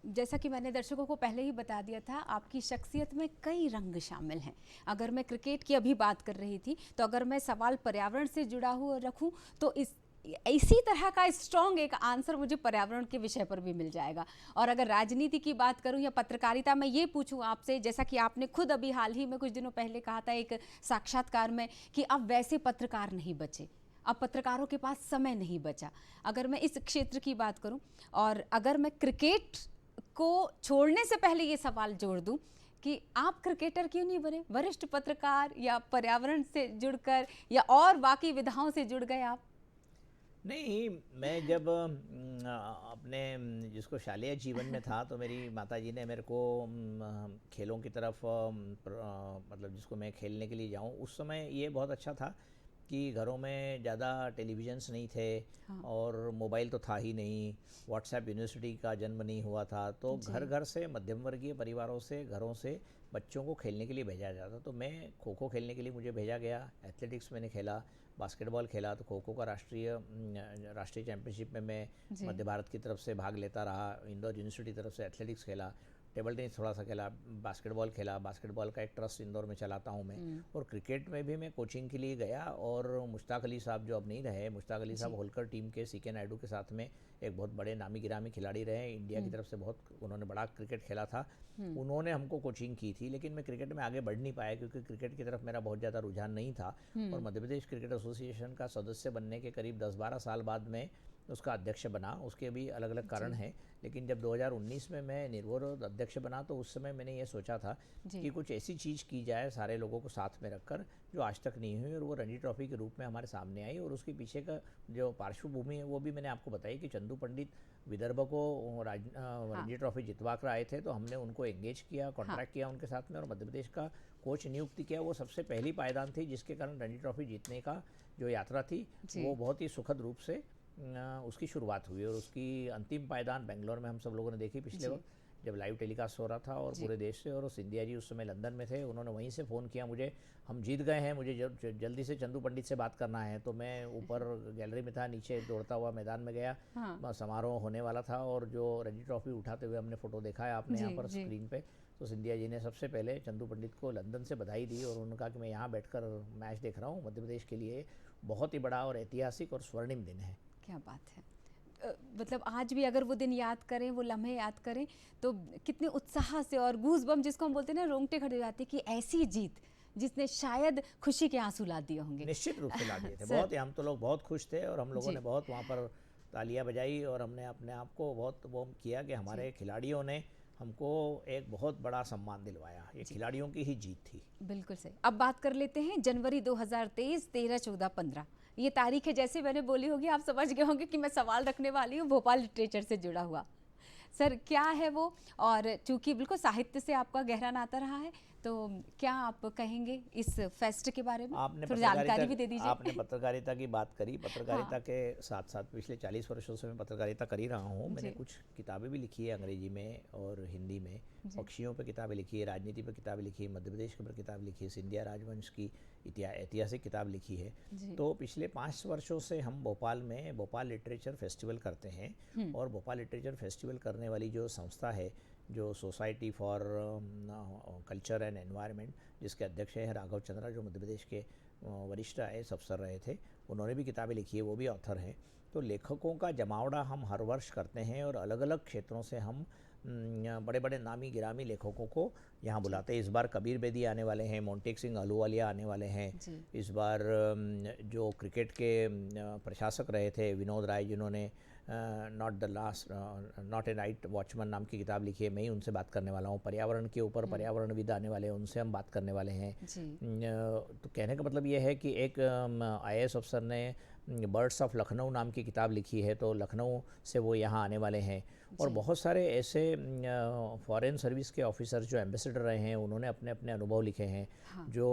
[SPEAKER 1] जैसा कि मैंने दर्शकों को पहले ही बता दिया था, आपकी शख्सियत में कई रंग शामिल हैं। अगर मैं क्रिकेट की अभी बात कर रही थी, तो अगर मैं सवाल पर्यावरण से जुड़ा हुआ रखूं तो इसी तरह का स्ट्रॉन्ग एक आंसर मुझे पर्यावरण के विषय पर भी मिल जाएगा। और अगर राजनीति की बात करूं या पत्रकारिता, मैं ये पूछूं आपसे, जैसा कि आपने खुद अभी हाल ही में कुछ दिनों पहले कहा था एक साक्षात्कार में कि अब वैसे पत्रकार नहीं बचे, अब पत्रकारों के पास समय नहीं बचा। अगर मैं इस क्षेत्र की बात करूं, और अगर मैं क्रिकेट को छोड़ने से पहले ये सवाल जोड़ दूं कि आप क्रिकेटर क्यों नहीं बने, वरिष्ठ पत्रकार, या पर्यावरण से जुड़कर, या और बाकी विधाओं से जुड़ गए आप?
[SPEAKER 2] नहीं, मैं जब अपने जिसको शालेय जीवन में था, तो मेरी माताजी ने मेरे को खेलों की तरफ मतलब जिसको मैं खेलने के लिए जाऊं, उस समय ये बहुत अच्छा था कि घरों में ज़्यादा टेलीविज़न्स नहीं थे, हाँ। और मोबाइल तो था ही नहीं, व्हाट्सएप यूनिवर्सिटी का जन्म नहीं हुआ था, तो घर घर से, मध्यम वर्गीय परिवारों से, घरों से बच्चों को खेलने के लिए भेजा जाता। तो मैं खो खो खेलने के लिए मुझे भेजा गया, एथलेटिक्स मैंने खेला, बास्केटबॉल खेला, तो खो खो का राष्ट्रीय चैंपियनशिप में मैं मध्य भारत की तरफ से भाग लेता रहा, इंदौर यूनिवर्सिटी की तरफ से एथलेटिक्स खेला, टेबल टेनिस थोड़ा सा खेला, बास्केटबॉल खेला, बास्केटबॉल का एक ट्रस्ट इंदौर में चलाता हूँ मैं, और क्रिकेट में भी मैं कोचिंग के लिए गया। और मुश्ताक अली साहब जो अब नहीं रहे, मुश्ताक अली साहब होलकर टीम के सीके नायडू के साथ में एक बहुत बड़े नामी गिरामी खिलाड़ी रहे, इंडिया की तरफ से बहुत उन्होंने बड़ा क्रिकेट खेला था, उन्होंने हमको कोचिंग की थी। लेकिन मैं क्रिकेट में आगे बढ़ नहीं पाया क्योंकि क्रिकेट की तरफ मेरा बहुत ज़्यादा रुझान नहीं था। और मध्य प्रदेश क्रिकेट एसोसिएशन का सदस्य बनने के करीब 10-12 साल बाद में उसका अध्यक्ष बना। उसके भी अलग अलग कारण हैं, लेकिन जब 2019 में मैं निर्विरोध अध्यक्ष बना तो उस समय मैंने ये सोचा था कि कुछ ऐसी चीज़ की जाए सारे लोगों को साथ में रखकर जो आज तक नहीं हुई, और वो रणजी ट्रॉफी के रूप में हमारे सामने आई। और उसके पीछे का जो पार्श्वभूमि है वो भी मैंने आपको बताई कि चंदू पंडित विदर्भ को रणजी ट्रॉफी जितवा कर आए थे, तो हमने उनको एंगेज किया, कॉन्ट्रैक्ट किया उनके साथ में, और मध्य प्रदेश का कोच नियुक्ति किया। वो सबसे पहली पायदान थी जिसके कारण रणजी ट्रॉफी जीतने का जो यात्रा थी वो बहुत ही सुखद रूप से उसकी शुरुआत हुई। और उसकी अंतिम पायदान बेंगलोर में हम सब लोगों ने देखी पिछले वक्त जब लाइव टेलीकास्ट हो रहा था और पूरे देश से। और सिंधिया जी उस समय लंदन में थे, उन्होंने वहीं से फ़ोन किया मुझे, हम जीत गए हैं, मुझे जल्दी से चंदू पंडित से बात करना है। तो मैं ऊपर गैलरी में था, नीचे दौड़ता हुआ मैदान में गया। समारोह होने वाला था और जो रणजी ट्रॉफी उठाते हुए हमने फ़ोटो देखा है आपने यहाँ पर स्क्रीन पे, तो सिंधिया जी ने सबसे पहले चंदू पंडित को लंदन से बधाई दी और उन्होंने कहा कि मैं यहाँ बैठकर मैच देख रहा हूँ, मध्य प्रदेश के लिए बहुत ही बड़ा और ऐतिहासिक और स्वर्णिम दिन है।
[SPEAKER 1] क्या बात है। मतलब आज भी अगर वो दिन याद करें, वो लम्हे याद करें, तो कितने उत्साह से और गूज़बम्प जिसको हम बोलते हैं ना, रोंगटे खड़े हो जाते हैं कि ऐसी जीत जिसने शायद खुशी के आंसू ला दिए होंगे।
[SPEAKER 2] निश्चित रूप से ला दिए थे बहुत ही, हम तो लोग बहुत खुश थे और हम लोगों ने बहुत वहाँ पर तालियां बजाई और हमने अपने आप को बहुत वो किया कि हमारे खिलाड़ियों ने हमको एक बहुत बड़ा सम्मान दिलवाया। ये खिलाड़ियों की ही जीत थी।
[SPEAKER 1] बिल्कुल सही। अब बात कर लेते हैं जनवरी 2023, 13, 14, 15 ये तारीख है। जैसे मैंने बोली होगी आप समझ गए होंगे कि मैं सवाल रखने वाली हूँ भोपाल लिटरेचर से जुड़ा हुआ। सर क्या है वो, और चूंकि बिल्कुल साहित्य से आपका गहरा नाता रहा है, तो क्या आप कहेंगे इस फेस्ट के बारे में?
[SPEAKER 2] आपने
[SPEAKER 1] थोड़ी जानकारी भी दे दीजिए।
[SPEAKER 2] आपने पत्रकारिता की बात करी। पत्रकारिता के साथ साथ पिछले 40 वर्षों से मैं पत्रकारिता कर ही रहा हूँ। मैंने कुछ किताबें भी लिखी है अंग्रेजी में और हिंदी में, पक्षियों पर किताबें लिखी है, राजनीति पर किताबें लिखी है, मध्य प्रदेश के ऊपर किताब लिखी है, सिंधिया राजवंश की ऐतिहासिक किताब लिखी है। तो पिछले 5 वर्षों से हम भोपाल में भोपाल लिटरेचर फेस्टिवल करते हैं। और भोपाल लिटरेचर फेस्टिवल करने वाली जो संस्था है, जो society for culture and environment, जिसके अध्यक्ष हैं राघव चंद्रा, जो मध्य प्रदेश के वरिष्ठ IAS अफसर रहे थे, उन्होंने भी किताबें लिखी है, वो भी ऑथर हैं। तो लेखकों का जमावड़ा हम हर वर्ष करते हैं और अलग अलग क्षेत्रों से हम बड़े बड़े नामी गिरामी लेखकों को यहाँ बुलाते हैं। इस बार कबीर बेदी आने वाले हैं, मोंटेक सिंह अहलूवालिया आने वाले हैं। इस बार जो क्रिकेट के प्रशासक रहे थे विनोद राय, जिन्होंने नॉट ए नाइट वॉचमैन नाम की किताब लिखी है, मैं ही उनसे बात करने वाला हूँ। पर्यावरण के ऊपर पर्यावरणविद आने वाले हैं, उनसे हम बात करने वाले हैं। तो कहने का मतलब ये है कि एक IAS अफसर ने बर्ड्स ऑफ लखनऊ नाम की किताब लिखी है, तो लखनऊ से वो यहाँ आने वाले हैं। और बहुत सारे ऐसे फॉरेन सर्विस के ऑफिसर्स जो एम्बेसडर रहे हैं, उन्होंने अपने अपने अनुभव लिखे हैं। जो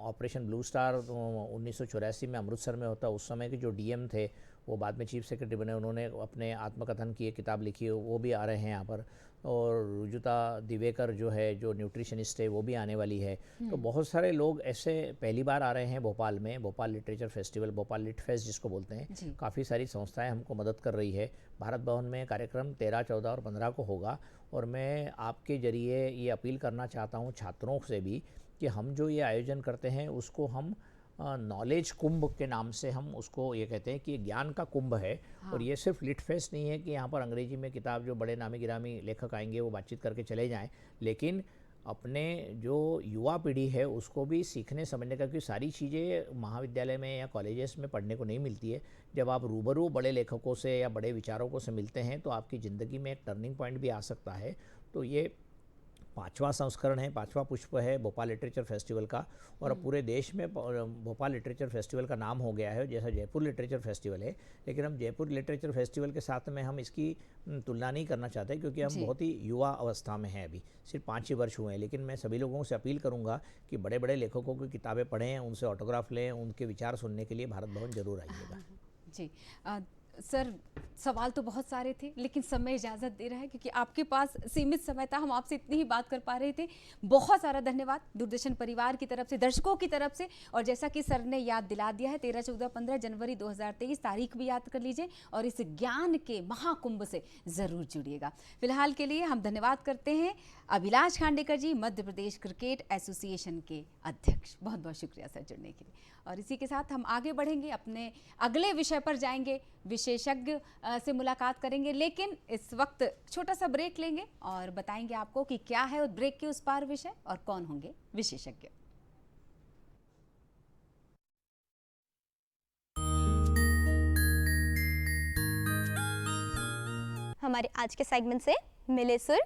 [SPEAKER 2] ऑपरेशन ब्लू स्टार 1984 में अमृतसर में होता, उस समय के जो DM थे वो बाद में चीफ सेक्रेटरी बने, उन्होंने अपने आत्मकथन की एक किताब लिखी है, वो भी आ रहे हैं यहाँ पर। और रुजुता दिवेकर जो है, जो न्यूट्रिशनिस्ट है, वो भी आने वाली है। तो बहुत सारे लोग ऐसे पहली बार आ रहे हैं भोपाल में। Bhopal literature festival, Bhopal lit fest जिसको बोलते हैं, काफ़ी सारी संस्थाएं हमको मदद कर रही है। भारत भवन में कार्यक्रम 13, 14 और 15 को होगा। और मैं आपके जरिए ये अपील करना चाहता हूँ छात्रों से भी कि हम जो ये आयोजन करते हैं उसको हम नॉलेज कुंभ के नाम से हम उसको ये कहते हैं कि ज्ञान का कुंभ है। और ये सिर्फ लिट फेस्ट नहीं है कि यहाँ पर अंग्रेजी में किताब जो बड़े नामी गिरामी लेखक आएंगे वो बातचीत करके चले जाएं, लेकिन अपने जो युवा पीढ़ी है उसको भी सीखने समझने का, क्योंकि सारी चीज़ें महाविद्यालय में या कॉलेजेस में पढ़ने को नहीं मिलती है। जब आप रूबरू बड़े लेखकों से या बड़े विचारकों से मिलते हैं तो आपकी ज़िंदगी में एक टर्निंग पॉइंट भी आ सकता है। तो ये 5वां संस्करण है, 5वां पुष्प है भोपाल लिटरेचर फेस्टिवल का। और अब पूरे देश में भोपाल लिटरेचर फेस्टिवल का नाम हो गया है, जैसा जयपुर लिटरेचर फेस्टिवल है। लेकिन हम जयपुर लिटरेचर फेस्टिवल के साथ में हम इसकी तुलना नहीं करना चाहते, क्योंकि हम बहुत ही युवा अवस्था में हैं, अभी सिर्फ 5 ही वर्ष हुए हैं। लेकिन मैं सभी लोगों से अपील करूँगा कि बड़े बड़े लेखकों की किताबें पढ़ें, उनसे ऑटोग्राफ लें, उनके विचार सुनने के लिए भारत भवन जरूर आइएगा।
[SPEAKER 1] जी सर सवाल तो बहुत सारे थे, लेकिन समय इजाज़त दे रहा है क्योंकि आपके पास सीमित समय था, हम आपसे इतनी ही बात कर पा रहे थे। बहुत सारा धन्यवाद दूरदर्शन परिवार की तरफ से, दर्शकों की तरफ से। और जैसा कि सर ने याद दिला दिया है, 13, 14, 15 जनवरी 2023 तारीख भी याद कर लीजिए और इस ज्ञान के महाकुंभ से ज़रूर जुड़िएगा। फिलहाल के लिए हम धन्यवाद करते हैं अभिलाष खांडेकर जी, मध्य प्रदेश क्रिकेट एसोसिएशन के अध्यक्ष। बहुत बहुत शुक्रिया सर जुड़ने के लिए। और इसी के साथ हम आगे बढ़ेंगे, अपने अगले विषय पर जाएंगे, विशेषज्ञ से मुलाकात करेंगे। लेकिन इस वक्त छोटा सा ब्रेक लेंगे और बताएंगे आपको कि क्या है ब्रेक के उस पार विषय और कौन होंगे विशेषज्ञ।
[SPEAKER 4] हमारे आज के सेगमेंट से मिले सुर।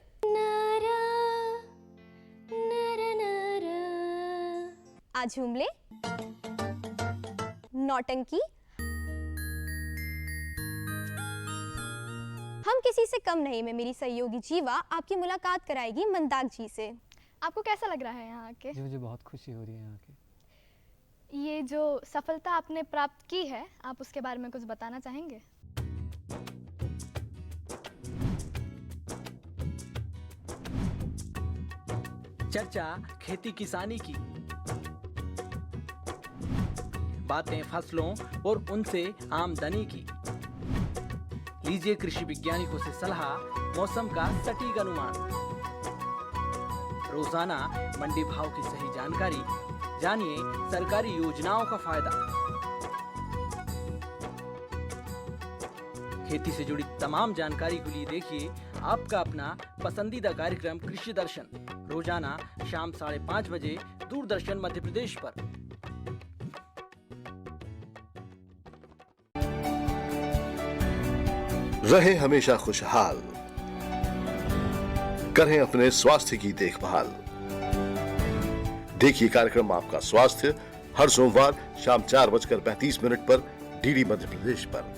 [SPEAKER 4] आज झूम ले नौटंकी। हम किसी से कम नहीं में मेरी सहयोगी जीवा आपकी मुलाकात कराएगी मंदाक जी से।
[SPEAKER 5] आपको कैसा लग रहा है यहाँ आके?
[SPEAKER 6] जी मुझे बहुत खुशी हो रही है यहाँ की।
[SPEAKER 5] ये जो सफलता आपने प्राप्त की है, आप उसके बारे में कुछ बताना चाहेंगे?
[SPEAKER 7] चर्चा खेती किसानी की, बातें फसलों और उनसे आमदनी की। लीजिए कृषि वैज्ञानिकों से सलाह, मौसम का सटीक अनुमान। रोजाना मंडी भाव की सही जानकारी, जानिए सरकारी योजनाओं का फायदा। खेती से जुड़ी तमाम जानकारी के लिए देखिए आपका अपना पसंदीदा कार्यक्रम कृषि दर्शन, रोजाना शाम 5:30 बजे दूरदर्शन मध्य प्रदेश पर।
[SPEAKER 8] रहे हमेशा खुशहाल, करें अपने स्वास्थ्य की देखभाल। देखिए कार्यक्रम आपका स्वास्थ्य हर सोमवार शाम 4:35 पर डीडी मध्य प्रदेश पर।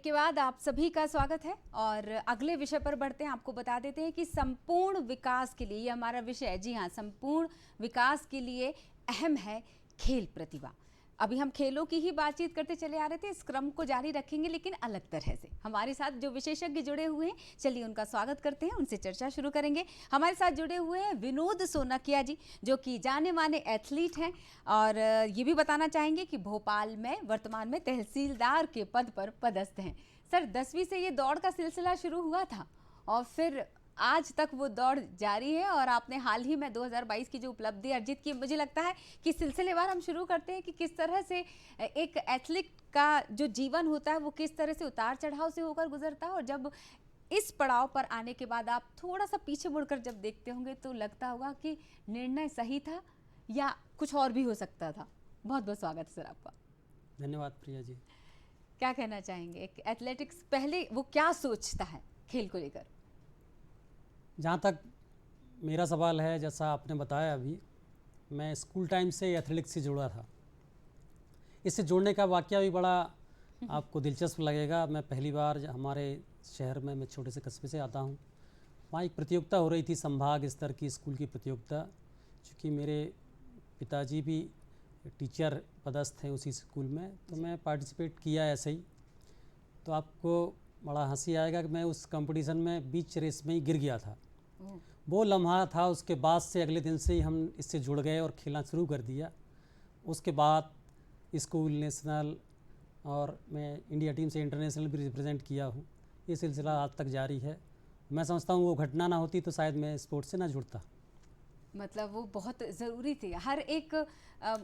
[SPEAKER 1] के बाद आप सभी का स्वागत है और अगले विषय पर बढ़ते हैं। आपको बता देते हैं कि संपूर्ण विकास के लिए, ये हमारा विषय है। जी हाँ, संपूर्ण विकास के लिए अहम है खेल प्रतिभा। अभी हम खेलों की ही बातचीत करते चले आ रहे थे, इस क्रम को जारी रखेंगे लेकिन अलग तरह से। हमारे साथ जो विशेषज्ञ जुड़े हुए हैं, चलिए उनका स्वागत करते हैं, उनसे चर्चा शुरू करेंगे। हमारे साथ जुड़े हुए हैं विनोद सोनकिया जी, जो कि जाने माने एथलीट हैं और ये भी बताना चाहेंगे कि भोपाल में वर्तमान में तहसीलदार के पद पर पदस्थ हैं। सर, 10वीं से ये दौड़ का सिलसिला शुरू हुआ था और फिर आज तक वो दौड़ जारी है और आपने हाल ही में 2022 की जो उपलब्धि अर्जित की, मुझे लगता है कि सिलसिलेवार हम शुरू करते हैं कि किस तरह से एक एथलीट का जो जीवन होता है वो किस तरह से उतार चढ़ाव से होकर गुजरता है, और जब इस पड़ाव पर आने के बाद आप थोड़ा सा पीछे मुड़कर जब देखते होंगे तो लगता होगा कि निर्णय सही था या कुछ और भी हो सकता था। बहुत बहुत स्वागत है सर आपका।
[SPEAKER 6] धन्यवाद प्रिया जी।
[SPEAKER 1] क्या कहना चाहेंगे, एक एथलेटिक्स पहले वो क्या सोचता है खेल को लेकर?
[SPEAKER 6] जहाँ तक मेरा सवाल है, जैसा आपने बताया अभी, मैं स्कूल टाइम से एथलेटिक्स से जुड़ा था। इससे जुड़ने का वाकया भी बड़ा आपको दिलचस्प लगेगा। मैं पहली बार हमारे शहर में, मैं छोटे से कस्बे से आता हूँ, वहाँ एक प्रतियोगिता हो रही थी, संभाग स्तर की स्कूल की प्रतियोगिता, चूँकि मेरे पिताजी भी टीचर पदस्थ हैं उसी स्कूल में, तो मैं पार्टिसिपेट किया ऐसे ही। तो आपको बड़ा हंसी आएगा कि मैं उस कंपटीशन में बीच रेस में ही गिर गया था। वो लम्हा था, उसके बाद से अगले दिन से ही हम इससे जुड़ गए और खेलना शुरू कर दिया। उसके बाद स्कूल, नेशनल और मैं इंडिया टीम से इंटरनेशनल भी रिप्रेजेंट किया हूँ। ये सिलसिला आज तक जारी है। मैं समझता हूँ वो घटना ना होती तो शायद मैं स्पोर्ट्स से ना जुड़ता।
[SPEAKER 1] मतलब वो बहुत ज़रूरी थी। हर एक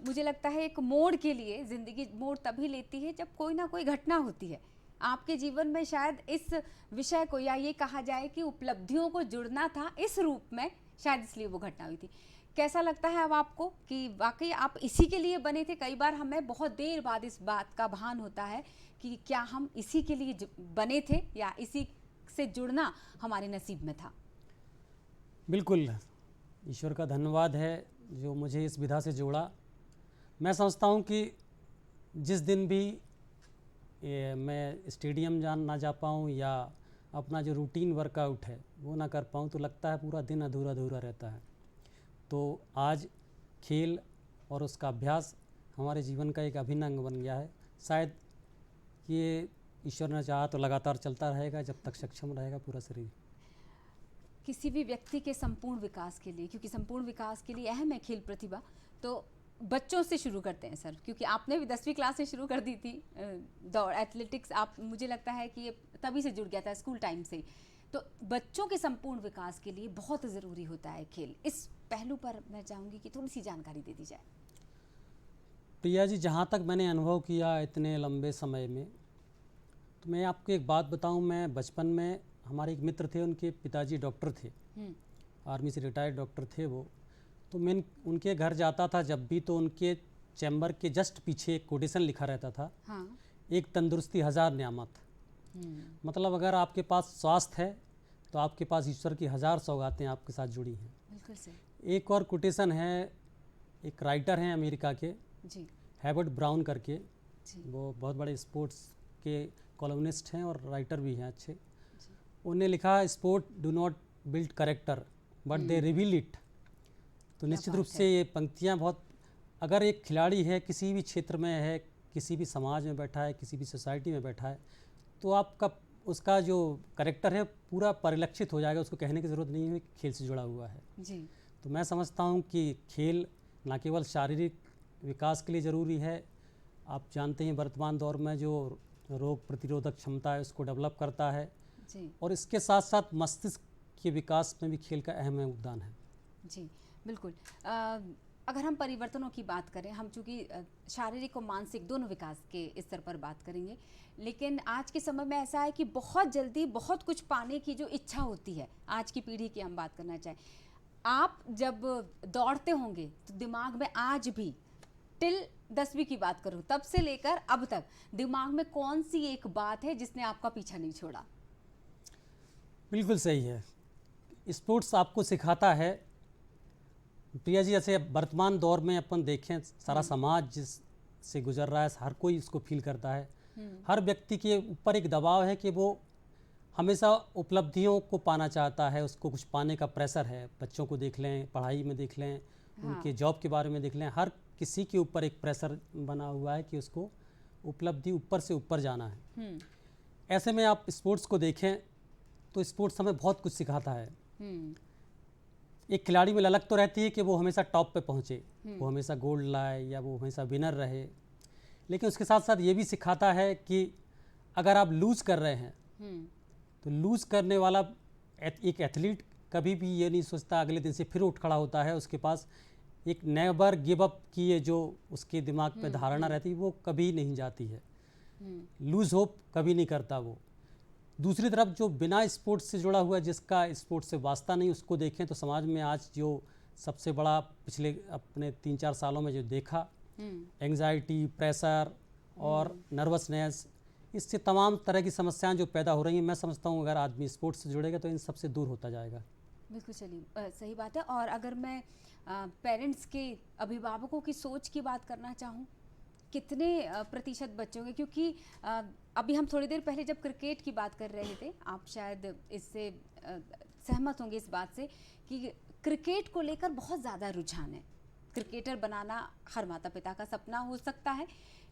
[SPEAKER 1] मुझे लगता है एक मोड़ के लिए ज़िंदगी मोड़ तभी लेती है जब कोई ना कोई घटना होती है। आपके जीवन में शायद इस विषय को, या ये कहा जाए कि उपलब्धियों को जुड़ना था इस रूप में, शायद इसलिए वो घटना हुई थी। कैसा लगता है अब आपको कि वाकई आप इसी के लिए बने थे? कई बार हमें बहुत देर बाद इस बात का भान होता है कि क्या हम इसी के लिए बने थे या इसी से जुड़ना हमारे नसीब में था।
[SPEAKER 6] बिल्कुल, ईश्वर का धन्यवाद है जो मुझे इस विधा से जोड़ा। मैं समझता हूँ कि जिस दिन भी मैं स्टेडियम ना जा पाऊँ या अपना जो रूटीन वर्कआउट है वो ना कर पाऊँ तो लगता है पूरा दिन अधूरा अधूरा रहता है। तो आज खेल और उसका अभ्यास हमारे जीवन का एक अभिन्न अंग बन गया है। शायद ये ईश्वर ने चाहा तो लगातार चलता रहेगा जब तक सक्षम रहेगा पूरा शरीर।
[SPEAKER 1] किसी भी व्यक्ति के संपूर्ण विकास के लिए, क्योंकि संपूर्ण विकास के लिए अहम है खेल प्रतिभा, तो बच्चों से शुरू करते हैं सर, क्योंकि आपने भी 10वीं क्लास से शुरू कर दी थी दौड़, एथलेटिक्स। आप, मुझे लगता है कि ये तभी से जुड़ गया था, स्कूल टाइम से। तो बच्चों के संपूर्ण विकास के लिए बहुत ज़रूरी होता है खेल। इस पहलू पर मैं चाहूँगी कि थोड़ी सी जानकारी दे दी जाए।
[SPEAKER 6] प्रिया जी, जहाँ तक मैंने अनुभव किया इतने लंबे समय में, तो मैं आपको एक बात बताऊँ। मैं बचपन में, हमारे एक मित्र थे, उनके पिताजी डॉक्टर थे, आर्मी से रिटायर्ड डॉक्टर थे वो। तो मैं उनके घर जाता था जब भी, तो उनके चैम्बर के जस्ट पीछे एक कोटेशन लिखा रहता था,
[SPEAKER 1] हाँ।
[SPEAKER 6] एक तंदुरुस्ती 1000 नियामत। मतलब अगर आपके पास स्वास्थ्य है तो आपके पास ईश्वर की 1000 सौगातें आपके साथ जुड़ी हैं।
[SPEAKER 1] बिल्कुल सही।
[SPEAKER 6] एक और कोटेशन है, एक राइटर हैं अमेरिका के,
[SPEAKER 1] जी
[SPEAKER 6] हैवर्ड ब्राउन करके,
[SPEAKER 1] जी।
[SPEAKER 6] वो बहुत बड़े स्पोर्ट्स के कॉलमनिस्ट हैं और राइटर भी हैं अच्छे। उन्होंने लिखा, sport do not build character but they reveal it. तो निश्चित रूप से ये पंक्तियाँ बहुत, अगर एक खिलाड़ी है, किसी भी क्षेत्र में है, किसी भी समाज में बैठा है, किसी भी सोसाइटी में बैठा है, तो आपका उसका जो करेक्टर है पूरा परिलक्षित हो जाएगा। उसको कहने की ज़रूरत नहीं है कि खेल से जुड़ा हुआ है
[SPEAKER 1] जी।
[SPEAKER 6] तो मैं समझता हूँ कि खेल न केवल शारीरिक विकास के लिए ज़रूरी है। आप जानते हैं वर्तमान दौर में जो रोग प्रतिरोधक क्षमता है उसको डेवलप करता है
[SPEAKER 1] जी।
[SPEAKER 6] और इसके साथ साथ मस्तिष्क के विकास में भी खेल का अहम योगदान है।
[SPEAKER 1] जी बिल्कुल। अगर हम परिवर्तनों की बात करें, हम चूँकि शारीरिक और मानसिक दोनों विकास के स्तर पर बात करेंगे, लेकिन आज के समय में ऐसा है कि बहुत जल्दी बहुत कुछ पाने की जो इच्छा होती है, आज की पीढ़ी की हम बात करना चाहें, आप जब दौड़ते होंगे तो दिमाग में आज भी, टिल 10वीं की बात करूं तब से लेकर अब तक, दिमाग में कौन सी एक बात है जिसने आपका पीछा नहीं छोड़ा?
[SPEAKER 6] बिल्कुल सही है। स्पोर्ट्स आपको सिखाता है प्रिया जी, जैसे वर्तमान दौर में अपन देखें, सारा समाज जिस से गुजर रहा है, हर कोई इसको फील करता है। हर व्यक्ति के ऊपर एक दबाव है कि वो हमेशा उपलब्धियों को पाना चाहता है, उसको कुछ पाने का प्रेशर है। बच्चों को देख लें, पढ़ाई में देख लें, उनके जॉब के बारे में देख लें, हर किसी के ऊपर एक प्रेशर बना हुआ है कि उसको उपलब्धि ऊपर से ऊपर जाना है। ऐसे में आप स्पोर्ट्स को देखें तो स्पोर्ट्स हमें बहुत कुछ सिखाता है। एक खिलाड़ी में ललक तो रहती है कि वो हमेशा टॉप पे पहुँचे, वो हमेशा गोल्ड लाए या वो हमेशा विनर रहे, लेकिन उसके साथ साथ ये भी सिखाता है कि अगर आप लूज़ कर रहे हैं तो लूज़ करने वाला एक एथलीट कभी भी ये नहीं सोचता, अगले दिन से फिर उठ खड़ा होता है। उसके पास एक नेवर गिव अप की ये जो उसके दिमाग में धारणा रहती है वो कभी नहीं जाती है। लूज़ होप कभी नहीं करता वो। दूसरी तरफ जो बिना स्पोर्ट्स से जुड़ा हुआ है, जिसका स्पोर्ट्स से वास्ता नहीं, उसको देखें तो समाज में आज जो सबसे बड़ा पिछले अपने 3-4 सालों में जो देखा, एंग्जाइटी, प्रेशर और नर्वसनेस, इससे तमाम तरह की समस्याएं जो पैदा हो रही हैं, मैं समझता हूँ अगर आदमी स्पोर्ट्स से जुड़ेगा तो इन सबसे दूर होता जाएगा।
[SPEAKER 1] बिल्कुल सही बात है। और अगर मैं पेरेंट्स के, अभिभावकों की सोच की बात करना चाहूँ, कितने प्रतिशत बच्चे होंगे, क्योंकि अभी हम थोड़ी देर पहले जब क्रिकेट की बात कर रहे थे, आप शायद इससे सहमत होंगे इस बात से कि क्रिकेट को लेकर बहुत ज़्यादा रुझान है। क्रिकेटर बनाना हर माता पिता का सपना हो सकता है,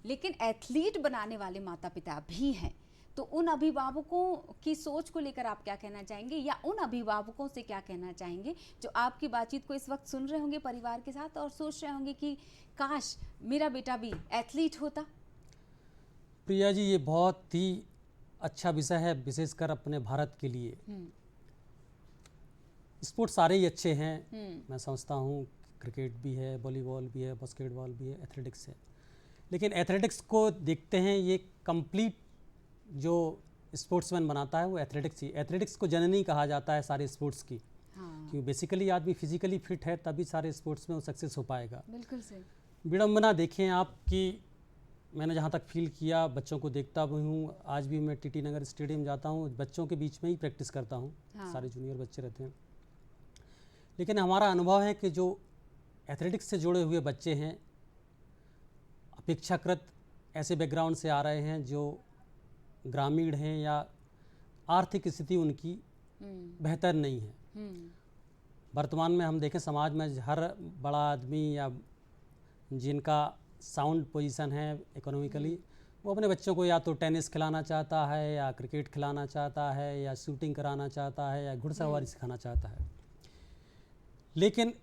[SPEAKER 1] लेकिन एथलीट बनाने वाले माता पिता भी हैं। तो उन अभिभावकों की सोच को लेकर आप क्या कहना चाहेंगे, या उन अभिभावकों से क्या कहना चाहेंगे जो आपकी बातचीत को इस वक्त सुन रहे होंगे परिवार के साथ और सोच रहे होंगे कि काश मेरा बेटा भी एथलीट होता?
[SPEAKER 6] प्रिया जी, ये बहुत ही अच्छा विषय है, विशेषकर अपने भारत के लिए। स्पोर्ट सारे ही अच्छे हैं, मैं समझता हूँ। क्रिकेट भी है, वॉलीबॉल भी है, बास्केटबॉल भी है, एथलेटिक्स है। लेकिन एथलेटिक्स को देखते हैं, ये कंप्लीट जो स्पोर्ट्समैन बनाता है वो एथलेटिक्स ही। एथलेटिक्स को जननी कहा जाता है सारे स्पोर्ट्स की। क्योंकि बेसिकली आदमी फिजिकली फिट है तभी सारे स्पोर्ट्स में वो सक्सेस हो पाएगा।
[SPEAKER 1] बिल्कुल सही।
[SPEAKER 6] विडम्बना देखें आप कि मैंने जहाँ तक फील किया, बच्चों को देखता भी हूँ, आज भी मैं टीटी नगर स्टेडियम जाता हूँ, बच्चों के बीच में ही प्रैक्टिस करता हूँ। सारे जूनियर बच्चे रहते हैं। लेकिन हमारा अनुभव है कि जो एथलेटिक्स से जुड़े हुए बच्चे हैं, अपेक्षाकृत ऐसे बैकग्राउंड से आ रहे हैं जो ग्रामीण हैं या आर्थिक स्थिति उनकी बेहतर नहीं है। वर्तमान में हम देखें समाज में हर बड़ा आदमी या जिनका साउंड पोजीशन है इकोनॉमिकली, वो अपने बच्चों को या तो टेनिस खिलाना चाहता है, या क्रिकेट खिलाना चाहता है, या शूटिंग कराना चाहता है, या घुड़सवारी सिखाना चाहता है। लेकिन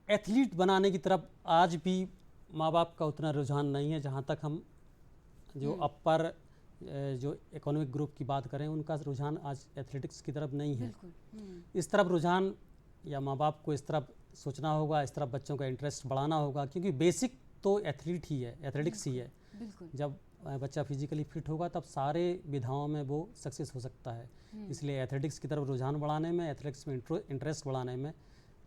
[SPEAKER 6] एथलीट बनाने की तरफ आज भी माँ बाप का उतना रुझान नहीं है। जहाँ तक हम जो अपर जो इकोनॉमिक ग्रुप की बात करें, उनका रुझान आज एथलेटिक्स की तरफ नहीं है। इस तरफ रुझान, या माँ बाप को इस तरफ सोचना होगा, इस तरफ बच्चों का इंटरेस्ट बढ़ाना होगा, क्योंकि बेसिक तो एथलीट ही है, एथलेटिक्स ही है। जब बच्चा फिजिकली फिट होगा तब सारे विधाओं में वो सक्सेस हो सकता है। इसलिए एथलेटिक्स की तरफ रुझान बढ़ाने में, एथलेटिक्स में इंटरेस्ट बढ़ाने में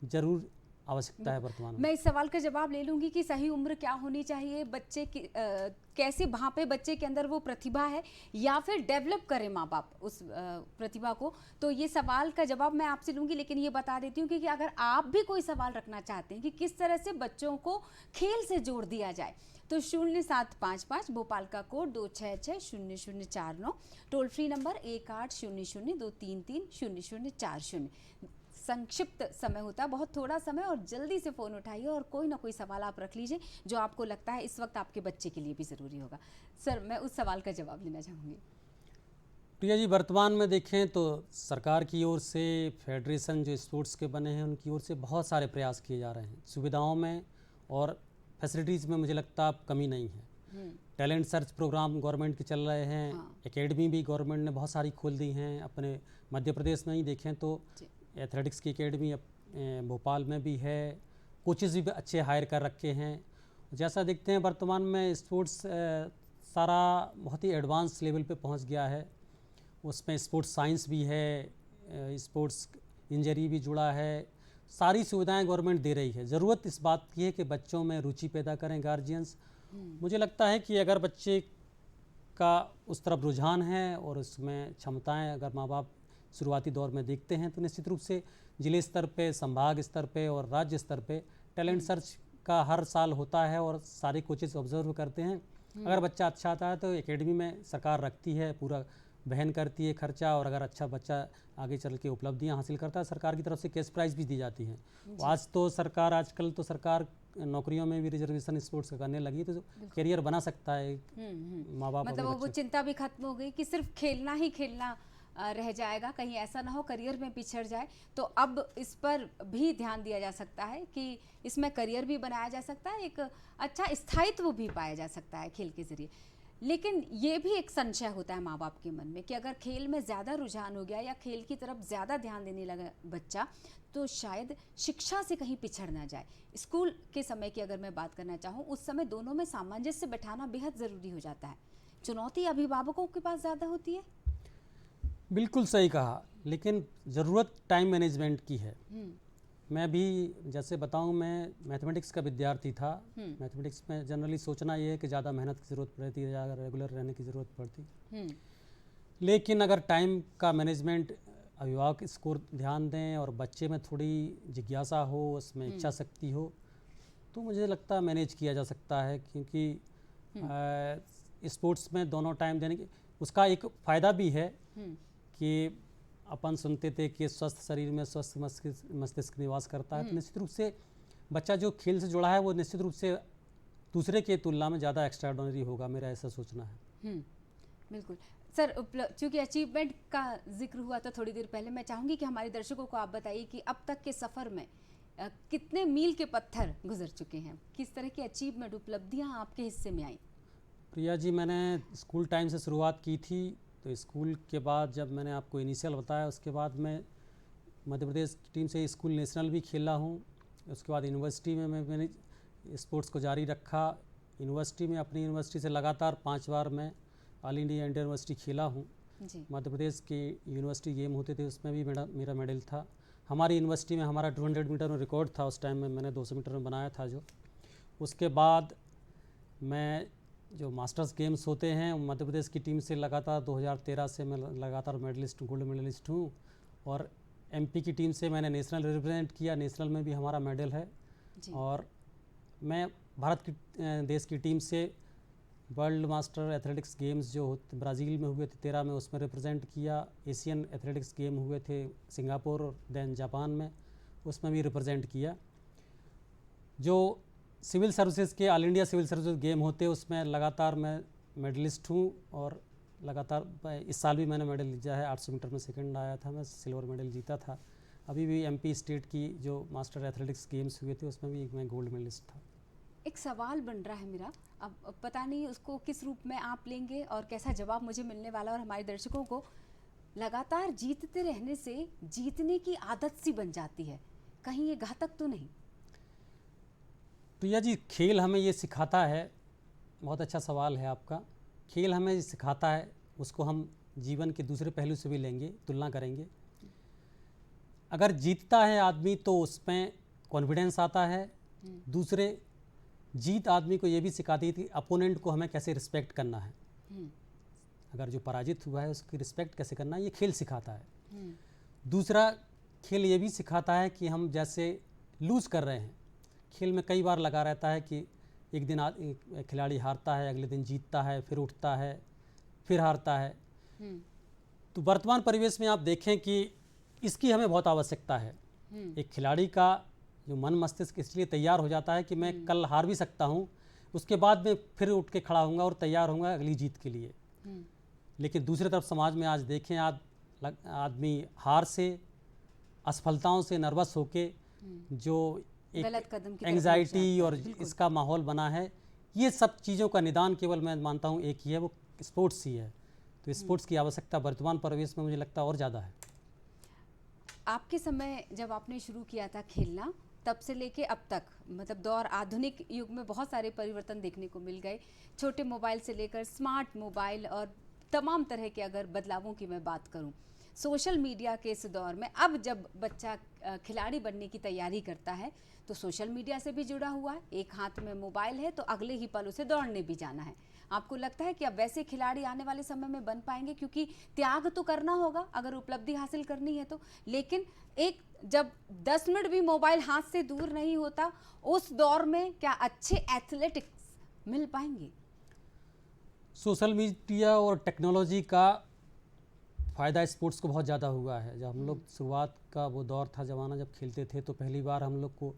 [SPEAKER 6] ज़रूर आवश्यकता है वर्तमान में।
[SPEAKER 1] मैं इस सवाल का जवाब ले लूंगी कि सही उम्र क्या होनी चाहिए बच्चे की, कैसे वहाँ पे बच्चे के अंदर वो प्रतिभा है, या फिर डेवलप करें माँ बाप उस प्रतिभा को। तो ये सवाल का जवाब मैं आपसे लूंगी, लेकिन ये बता देती हूँ कि अगर आप भी कोई सवाल रखना चाहते हैं कि किस तरह से बच्चों को खेल से जोड़ दिया जाए, तो 0755 भोपाल का कोड 2660049, टोल फ्री नंबर 180023300040। संक्षिप्त समय होता है, बहुत थोड़ा समय, और जल्दी से फ़ोन उठाइए और कोई ना कोई सवाल आप रख लीजिए जो आपको लगता है इस वक्त आपके बच्चे के लिए भी ज़रूरी होगा। सर, मैं उस सवाल का जवाब लेना चाहूँगी।
[SPEAKER 6] प्रिया जी, वर्तमान में देखें तो सरकार की ओर से, फेडरेशन जो स्पोर्ट्स के बने हैं उनकी ओर से बहुत सारे प्रयास किए जा रहे हैं। सुविधाओं में और फैसिलिटीज़ में मुझे लगता है कमी नहीं है। टैलेंट सर्च प्रोग्राम गवर्नमेंट के चल रहे हैं। एकेडमी भी गवर्नमेंट ने बहुत सारी खोल दी हैं। अपने मध्य प्रदेश में ही देखें तो एथलेटिक्स की एकेडमी भोपाल में भी है। कोचेज़ भी अच्छे हायर कर रखे हैं। जैसा देखते हैं वर्तमान में स्पोर्ट्स सारा बहुत ही एडवांस लेवल पे पहुंच गया है। उसमें स्पोर्ट्स साइंस भी है, स्पोर्ट्स इंजरी भी जुड़ा है। सारी सुविधाएं गवर्नमेंट दे रही है। ज़रूरत इस बात की है कि बच्चों में रुचि पैदा करें गार्जियंस। मुझे लगता है कि अगर बच्चे का उस तरफ रुझान है और उसमें क्षमताएं अगर माँ बाप शुरुआती दौर में देखते हैं, तो निश्चित रूप से जिले स्तर पे, संभाग स्तर पे और राज्य स्तर पे टैलेंट सर्च का हर साल होता है और सारे कोचेज ऑब्जर्व करते हैं। अगर बच्चा अच्छा आता है तो एकेडमी में सरकार रखती है, पूरा वहन करती है खर्चा, और अगर अच्छा बच्चा आगे चल के उपलब्धियां हासिल करता है, सरकार की तरफ से कैश प्राइज़ भी दी जाती हैं। आजकल तो सरकार नौकरियों में भी रिजर्वेशन स्पोर्ट्स का करने लगी, तो करियर बना सकता है माँ बाप।
[SPEAKER 1] मतलब वो चिंता भी खत्म हो गई कि सिर्फ खेलना ही खेलना रह जाएगा, कहीं ऐसा ना हो करियर में पिछड़ जाए। तो अब इस पर भी ध्यान दिया जा सकता है कि इसमें करियर भी बनाया जा सकता है, एक अच्छा स्थायित्व भी पाया जा सकता है खेल के ज़रिए। लेकिन ये भी एक संशय होता है माँ बाप के मन में कि अगर खेल में ज़्यादा रुझान हो गया या खेल की तरफ ज़्यादा ध्यान देने लगा बच्चा, तो शायद शिक्षा से कहीं पिछड़ ना जाए। स्कूल के समय की अगर मैं बात करना चाहूँ, उस समय दोनों में सामंजस्य बैठाना बेहद ज़रूरी हो जाता है। चुनौती अभिभावकों के पास ज़्यादा होती है।
[SPEAKER 6] बिल्कुल सही कहा, लेकिन ज़रूरत टाइम मैनेजमेंट की है। मैं भी जैसे बताऊं, मैं मैथमेटिक्स का विद्यार्थी था। मैथमेटिक्स में जनरली सोचना ये है कि ज़्यादा मेहनत की ज़रूरत पड़ती है, ज़्यादा रेगुलर रहने की ज़रूरत पड़ती। लेकिन अगर टाइम का मैनेजमेंट अभिभावक इसको ध्यान दें और बच्चे में थोड़ी जिज्ञासा हो, उसमें इच्छा शक्ति हो, तो मुझे लगता है मैनेज किया जा सकता है। क्योंकि स्पोर्ट्स में दोनों टाइम देने की उसका एक फ़ायदा भी है कि अपन सुनते थे कि स्वस्थ शरीर में स्वस्थ मस्तिष्क निवास करता है, तो निश्चित रूप से बच्चा जो खेल से जुड़ा है वो निश्चित रूप से दूसरे के तुलना में ज़्यादा एक्स्ट्राऑर्डिनरी होगा, मेरा ऐसा सोचना है।
[SPEAKER 1] बिल्कुल सर, चूँकि अचीवमेंट का जिक्र हुआ था थोड़ी देर पहले, मैं चाहूँगी कि हमारे दर्शकों को आप बताइए कि अब तक के सफ़र में कितने मील के पत्थर गुजर चुके हैं, किस तरह की अचीवमेंट उपलब्धियाँ आपके हिस्से में आई?
[SPEAKER 6] प्रिया जी, मैंने स्कूल टाइम से शुरुआत की थी, तो स्कूल के बाद जब मैंने आपको इनिशियल बताया, उसके बाद मैं मध्य प्रदेश की टीम से स्कूल नेशनल भी खेला हूँ। उसके बाद यूनिवर्सिटी में मैंने स्पोर्ट्स को जारी रखा। यूनिवर्सिटी में अपनी यूनिवर्सिटी से लगातार 5 बार मैं ऑल इंडिया इंटर यूनिवर्सिटी खेला हूँ। मध्य प्रदेश के यूनिवर्सिटी गेम होते थे, उसमें भी मेरा मेडल था। हमारी यूनिवर्सिटी में हमारा 200 मीटर में रिकॉर्ड था, उस टाइम में मैंने 200 मीटर में बनाया था जो। उसके बाद मैं जो मास्टर्स गेम्स होते हैं मध्य प्रदेश की टीम से लगातार 2013 से मैं लगातार मेडलिस्ट, गोल्ड मेडलिस्ट हूँ। और एमपी की टीम से मैंने नेशनल रिप्रेजेंट किया, नेशनल में भी हमारा मेडल है। और मैं भारत की देश की टीम से वर्ल्ड मास्टर एथलेटिक्स गेम्स जो ब्राज़ील में हुए थे 13 में, उसमें रिप्रेजेंट किया। एशियन एथलेटिक्स गेम हुए थे सिंगापुर और देन जापान में, उसमें भी रिप्रेजेंट किया। जो सिविल सर्विसेज के all India civil services game होते हैं उसमें लगातार मैं मेडलिस्ट हूँ। और लगातार इस साल भी मैंने मेडल जीता है, 800 मीटर में सेकंड आया था, मैं सिल्वर मेडल जीता था। अभी भी एमपी स्टेट की जो मास्टर एथलेटिक्स गेम्स हुए थे उसमें भी मैं गोल्ड मेडलिस्ट था।
[SPEAKER 1] एक सवाल बन रहा है मेरा, अब पता नहीं उसको किस रूप में आप लेंगे और कैसा जवाब मुझे मिलने वाला, और हमारे दर्शकों को लगातार जीतते रहने से जीतने की आदत सी बन जाती है, कहीं ये घातक तो नहीं?
[SPEAKER 6] प्रिया जी, खेल हमें ये सिखाता है, बहुत अच्छा सवाल है आपका। खेल हमें सिखाता है, उसको हम जीवन के दूसरे पहलू से भी लेंगे, तुलना करेंगे। अगर जीतता है आदमी तो उसमें कॉन्फिडेंस आता है। दूसरे जीत आदमी को ये भी सिखाती थी अपोनेंट को हमें कैसे रिस्पेक्ट करना है। अगर जो पराजित हुआ है उसकी रिस्पेक्ट कैसे करना है, ये खेल सिखाता है। दूसरा, खेल ये भी सिखाता है कि हम जैसे लूज़ कर रहे हैं, खेल में कई बार लगा रहता है कि एक दिन खिलाड़ी हारता है, अगले दिन जीतता है, फिर उठता है, फिर हारता है। तो वर्तमान परिवेश में आप देखें कि इसकी हमें बहुत आवश्यकता है। एक खिलाड़ी का जो मन मस्तिष्क इसलिए तैयार हो जाता है कि मैं कल हार भी सकता हूँ, उसके बाद में फिर उठ के खड़ा होऊंगा और तैयार होऊंगा अगली जीत के लिए। लेकिन दूसरी तरफ समाज में आज देखें, आदमी हार से, असफलताओं से नर्वस होके जो
[SPEAKER 1] गलत कदम की
[SPEAKER 6] एंग्जाइटी और इसका माहौल बना है, ये सब चीज़ों का निदान केवल मैं मानता हूँ एक ही है, वो स्पोर्ट्स ही है। तो स्पोर्ट्स की आवश्यकता वर्तमान परिवेश में मुझे लगता है और ज़्यादा है।
[SPEAKER 1] आपके समय जब आपने शुरू किया था खेलना, तब से लेके अब तक, मतलब दौर आधुनिक युग में बहुत सारे परिवर्तन देखने को मिल गए। छोटे मोबाइल से लेकर स्मार्ट मोबाइल और तमाम तरह के अगर बदलावों की मैं बात करूं, सोशल मीडिया के इस दौर में अब जब बच्चा खिलाड़ी बनने की तैयारी करता है तो सोशल मीडिया से भी जुड़ा हुआ है, एक हाथ में मोबाइल है तो अगले ही पल उसे दौड़ने भी जाना है। आपको लगता है कि अब वैसे खिलाड़ी आने वाले समय में बन पाएंगे? क्योंकि त्याग तो करना होगा अगर उपलब्धि हासिल करनी है तो, लेकिन एक जब 10 मिनट भी मोबाइल हाथ से दूर नहीं होता, उस दौर में क्या अच्छे एथलेटिक्स मिल पाएंगे?
[SPEAKER 6] सोशल मीडिया और टेक्नोलॉजी का फ़ायदा स्पोर्ट्स को बहुत ज़्यादा हुआ है। जब हम लोग शुरुआत का वो दौर था, ज़माना जब खेलते थे, तो पहली बार हम लोग को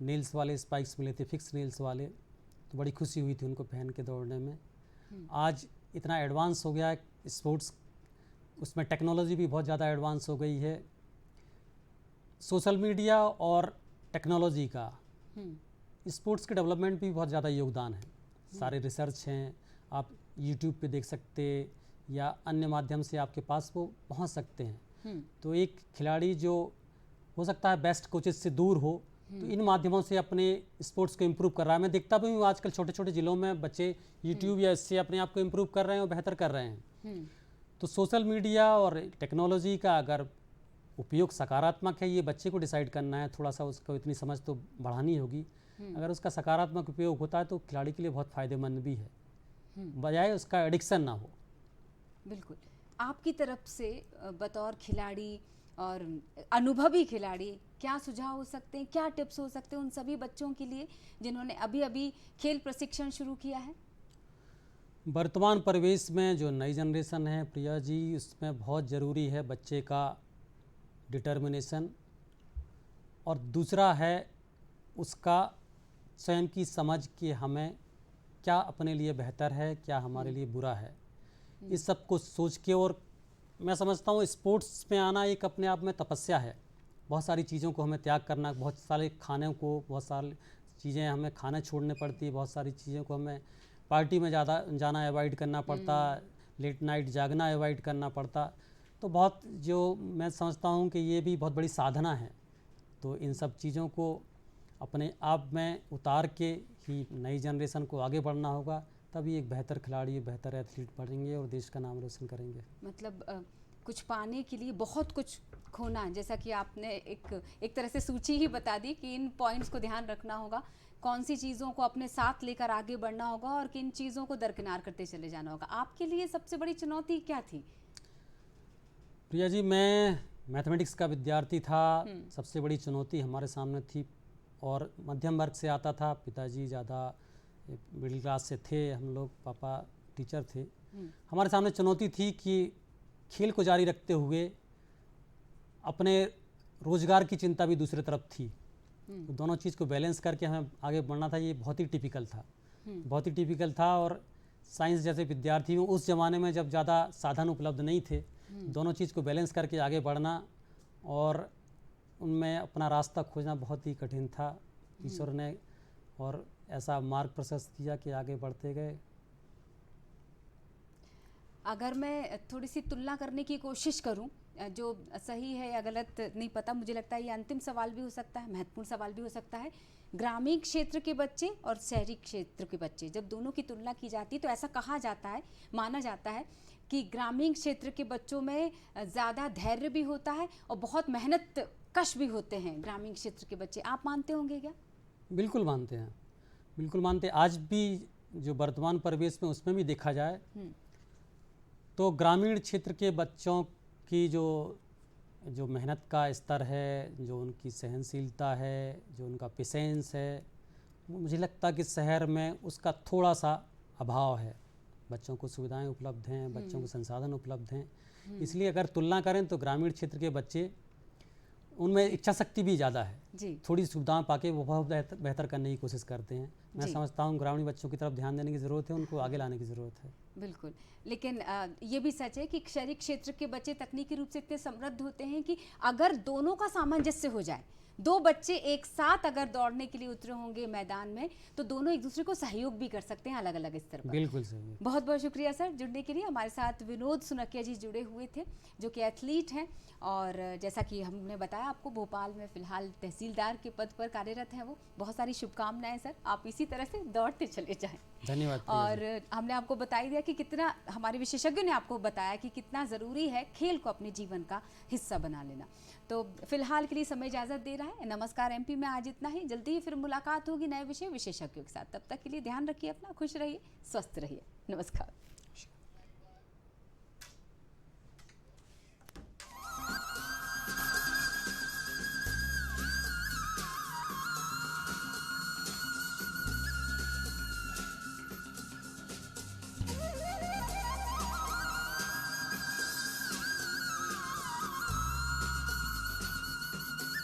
[SPEAKER 6] नेल्स वाले स्पाइक्स मिले थे, फिक्स नेल्स वाले, तो बड़ी खुशी हुई थी उनको पहन के दौड़ने में। आज इतना एडवांस हो गया है स्पोर्ट्स, उसमें टेक्नोलॉजी भी बहुत ज़्यादा एडवांस हो गई है। सोशल मीडिया और टेक्नोलॉजी का स्पोर्ट्स के डेवलपमेंट भी बहुत ज़्यादा योगदान है। सारे रिसर्च हैं, आप यूट्यूब पे देख सकते या अन्य माध्यम से आपके पास वो पहुंच सकते हैं। तो एक खिलाड़ी जो हो सकता है बेस्ट कोचेस से दूर हो, तो इन माध्यमों से अपने स्पोर्ट्स को इम्प्रूव कर रहा है। मैं देखता भी हूँ आजकल छोटे छोटे ज़िलों में बच्चे यूट्यूब या इससे अपने आप को इम्प्रूव कर रहे हैं और बेहतर कर रहे हैं। तो सोशल मीडिया और टेक्नोलॉजी का अगर उपयोग सकारात्मक है, ये बच्चे को डिसाइड करना है, थोड़ा सा उसको इतनी समझ तो बढ़ानी होगी। अगर उसका सकारात्मक उपयोग होता है तो खिलाड़ी के लिए बहुत फ़ायदेमंद भी है, बजाय उसका एडिक्शन ना हो।
[SPEAKER 1] बिल्कुल। आपकी तरफ से बतौर खिलाड़ी और अनुभवी खिलाड़ी क्या सुझाव हो सकते हैं, क्या टिप्स हो सकते हैं उन सभी बच्चों के लिए जिन्होंने अभी अभी खेल प्रशिक्षण शुरू किया है?
[SPEAKER 6] वर्तमान परिवेश में जो नई जनरेशन है प्रिया जी, उसमें बहुत ज़रूरी है बच्चे का डिटर्मिनेशन, और दूसरा है उसका स्वयं की समझ कि हमें क्या अपने लिए बेहतर है, क्या हमारे लिए बुरा है। इस सब को सोच के, और मैं समझता हूँ स्पोर्ट्स में आना एक अपने आप में तपस्या है। बहुत सारी चीज़ों को हमें त्याग करना, बहुत सारे खाने को, बहुत सारी चीज़ें हमें खाने छोड़ने पड़ती है, बहुत सारी चीज़ों को हमें पार्टी में ज़्यादा जाना अवॉइड करना पड़ता, लेट नाइट जागना अवॉइड करना पड़ता। तो बहुत, जो मैं समझता हूँ कि ये भी बहुत बड़ी साधना है। तो इन सब चीज़ों को अपने आप में उतार के ही नई जनरेशन को आगे बढ़ना होगा, तभी एक बेहतर खिलाड़ी, बेहतर एथलीट बनेंगे और देश का नाम रोशन करेंगे।
[SPEAKER 1] मतलब कुछ पाने के लिए बहुत कुछ खोना, जैसा कि आपने एक तरह से सूची ही बता दी कि इन पॉइंट्स को ध्यान रखना होगा, कौन सी चीज़ों को अपने साथ लेकर आगे बढ़ना होगा और किन चीज़ों को दरकिनार करते चले जाना होगा। आपके लिए सबसे बड़ी चुनौती क्या थी?
[SPEAKER 6] प्रिया जी, मैं मैथमेटिक्स का विद्यार्थी था। सबसे बड़ी चुनौती हमारे सामने थी, और मध्यम वर्ग से आता था, पिताजी ज़्यादा मिडिल क्लास से थे, हम लोग, पापा टीचर थे। हमारे सामने चुनौती थी कि खेल को जारी रखते हुए अपने रोज़गार की चिंता भी दूसरी तरफ थी। तो दोनों चीज़ को बैलेंस करके हमें आगे बढ़ना था। ये बहुत ही टिपिकल था, बहुत ही टिपिकल था। और साइंस जैसे विद्यार्थी में उस ज़माने में जब ज़्यादा साधन उपलब्ध नहीं थे, दोनों चीज़ को बैलेंस करके आगे बढ़ना और उनमें अपना रास्ता खोजना बहुत ही कठिन था। ईश्वर ने और ऐसा मार्ग प्रशस्त किया कि आगे बढ़ते गए।
[SPEAKER 1] अगर मैं थोड़ी सी तुलना करने की कोशिश करूं, जो सही है या गलत नहीं पता, मुझे लगता है ये अंतिम सवाल भी हो सकता है, महत्वपूर्ण सवाल भी हो सकता है। ग्रामीण क्षेत्र के बच्चे और शहरी क्षेत्र के बच्चे, जब दोनों की तुलना की जाती है तो ऐसा कहा जाता है, माना जाता है कि ग्रामीण क्षेत्र के बच्चों में ज़्यादा धैर्य भी होता है और बहुत मेहनत कश भी होते हैं ग्रामीण क्षेत्र के बच्चे। आप मानते होंगे क्या?
[SPEAKER 6] बिल्कुल मानते हैं, बिल्कुल मानते हैं। आज भी जो वर्तमान परिवेश में उसमें भी देखा जाए तो ग्रामीण क्षेत्र के बच्चों की जो मेहनत का स्तर है, जो उनकी सहनशीलता है, जो उनका पेशेंस है, मुझे लगता है कि शहर में उसका थोड़ा सा अभाव है। बच्चों को सुविधाएं उपलब्ध हैं, बच्चों को संसाधन उपलब्ध हैं। इसलिए अगर तुलना करें तो ग्रामीण क्षेत्र के बच्चे, उनमें इच्छा शक्ति भी ज़्यादा है
[SPEAKER 1] जी।
[SPEAKER 6] थोड़ी सुविधाएं पाके वो बहुत बेहतर करने की कोशिश करते हैं। मैं
[SPEAKER 1] जी।
[SPEAKER 6] समझता हूँ ग्रामीण बच्चों की तरफ ध्यान देने की ज़रूरत है, उनको आगे लाने की ज़रूरत है।
[SPEAKER 1] बिल्कुल, लेकिन ये भी सच है कि शहरी क्षेत्र के बच्चे तकनीकी रूप से इतने समृद्ध होते हैं कि अगर दोनों का सामंजस्य हो जाए, दो बच्चे एक साथ अगर दौड़ने के लिए उतरे होंगे मैदान में, तो दोनों एक दूसरे को सहयोग भी कर सकते हैं अलग अलग स्तर पर।
[SPEAKER 6] बिल्कुल सही है।
[SPEAKER 1] बहुत बहुत शुक्रिया सर जुड़ने के लिए। हमारे साथ विनोद सुनकिया जी जुड़े हुए थे, जो कि एथलीट हैं, और जैसा कि हमने बताया आपको, भोपाल में फिलहाल तहसीलदार के पद पर कार्यरत हैं वो। बहुत सारी शुभकामनाएं सर, आप इसी तरह से दौड़ते चले जाएं।
[SPEAKER 6] धन्यवाद।
[SPEAKER 1] और हमने आपको बता ही दिया कि कितना, हमारे विशेषज्ञों ने आपको बताया कि कितना ज़रूरी है खेल को अपने जीवन का हिस्सा बना लेना। तो फिलहाल के लिए समय इजाज़त दे रहा है। नमस्कार एमपी में आज इतना ही। जल्दी ही फिर मुलाकात होगी नए विषय विशेषज्ञों के साथ। तब तक के लिए ध्यान रखिए अपना, खुश रहिए, स्वस्थ रहिए। नमस्कार।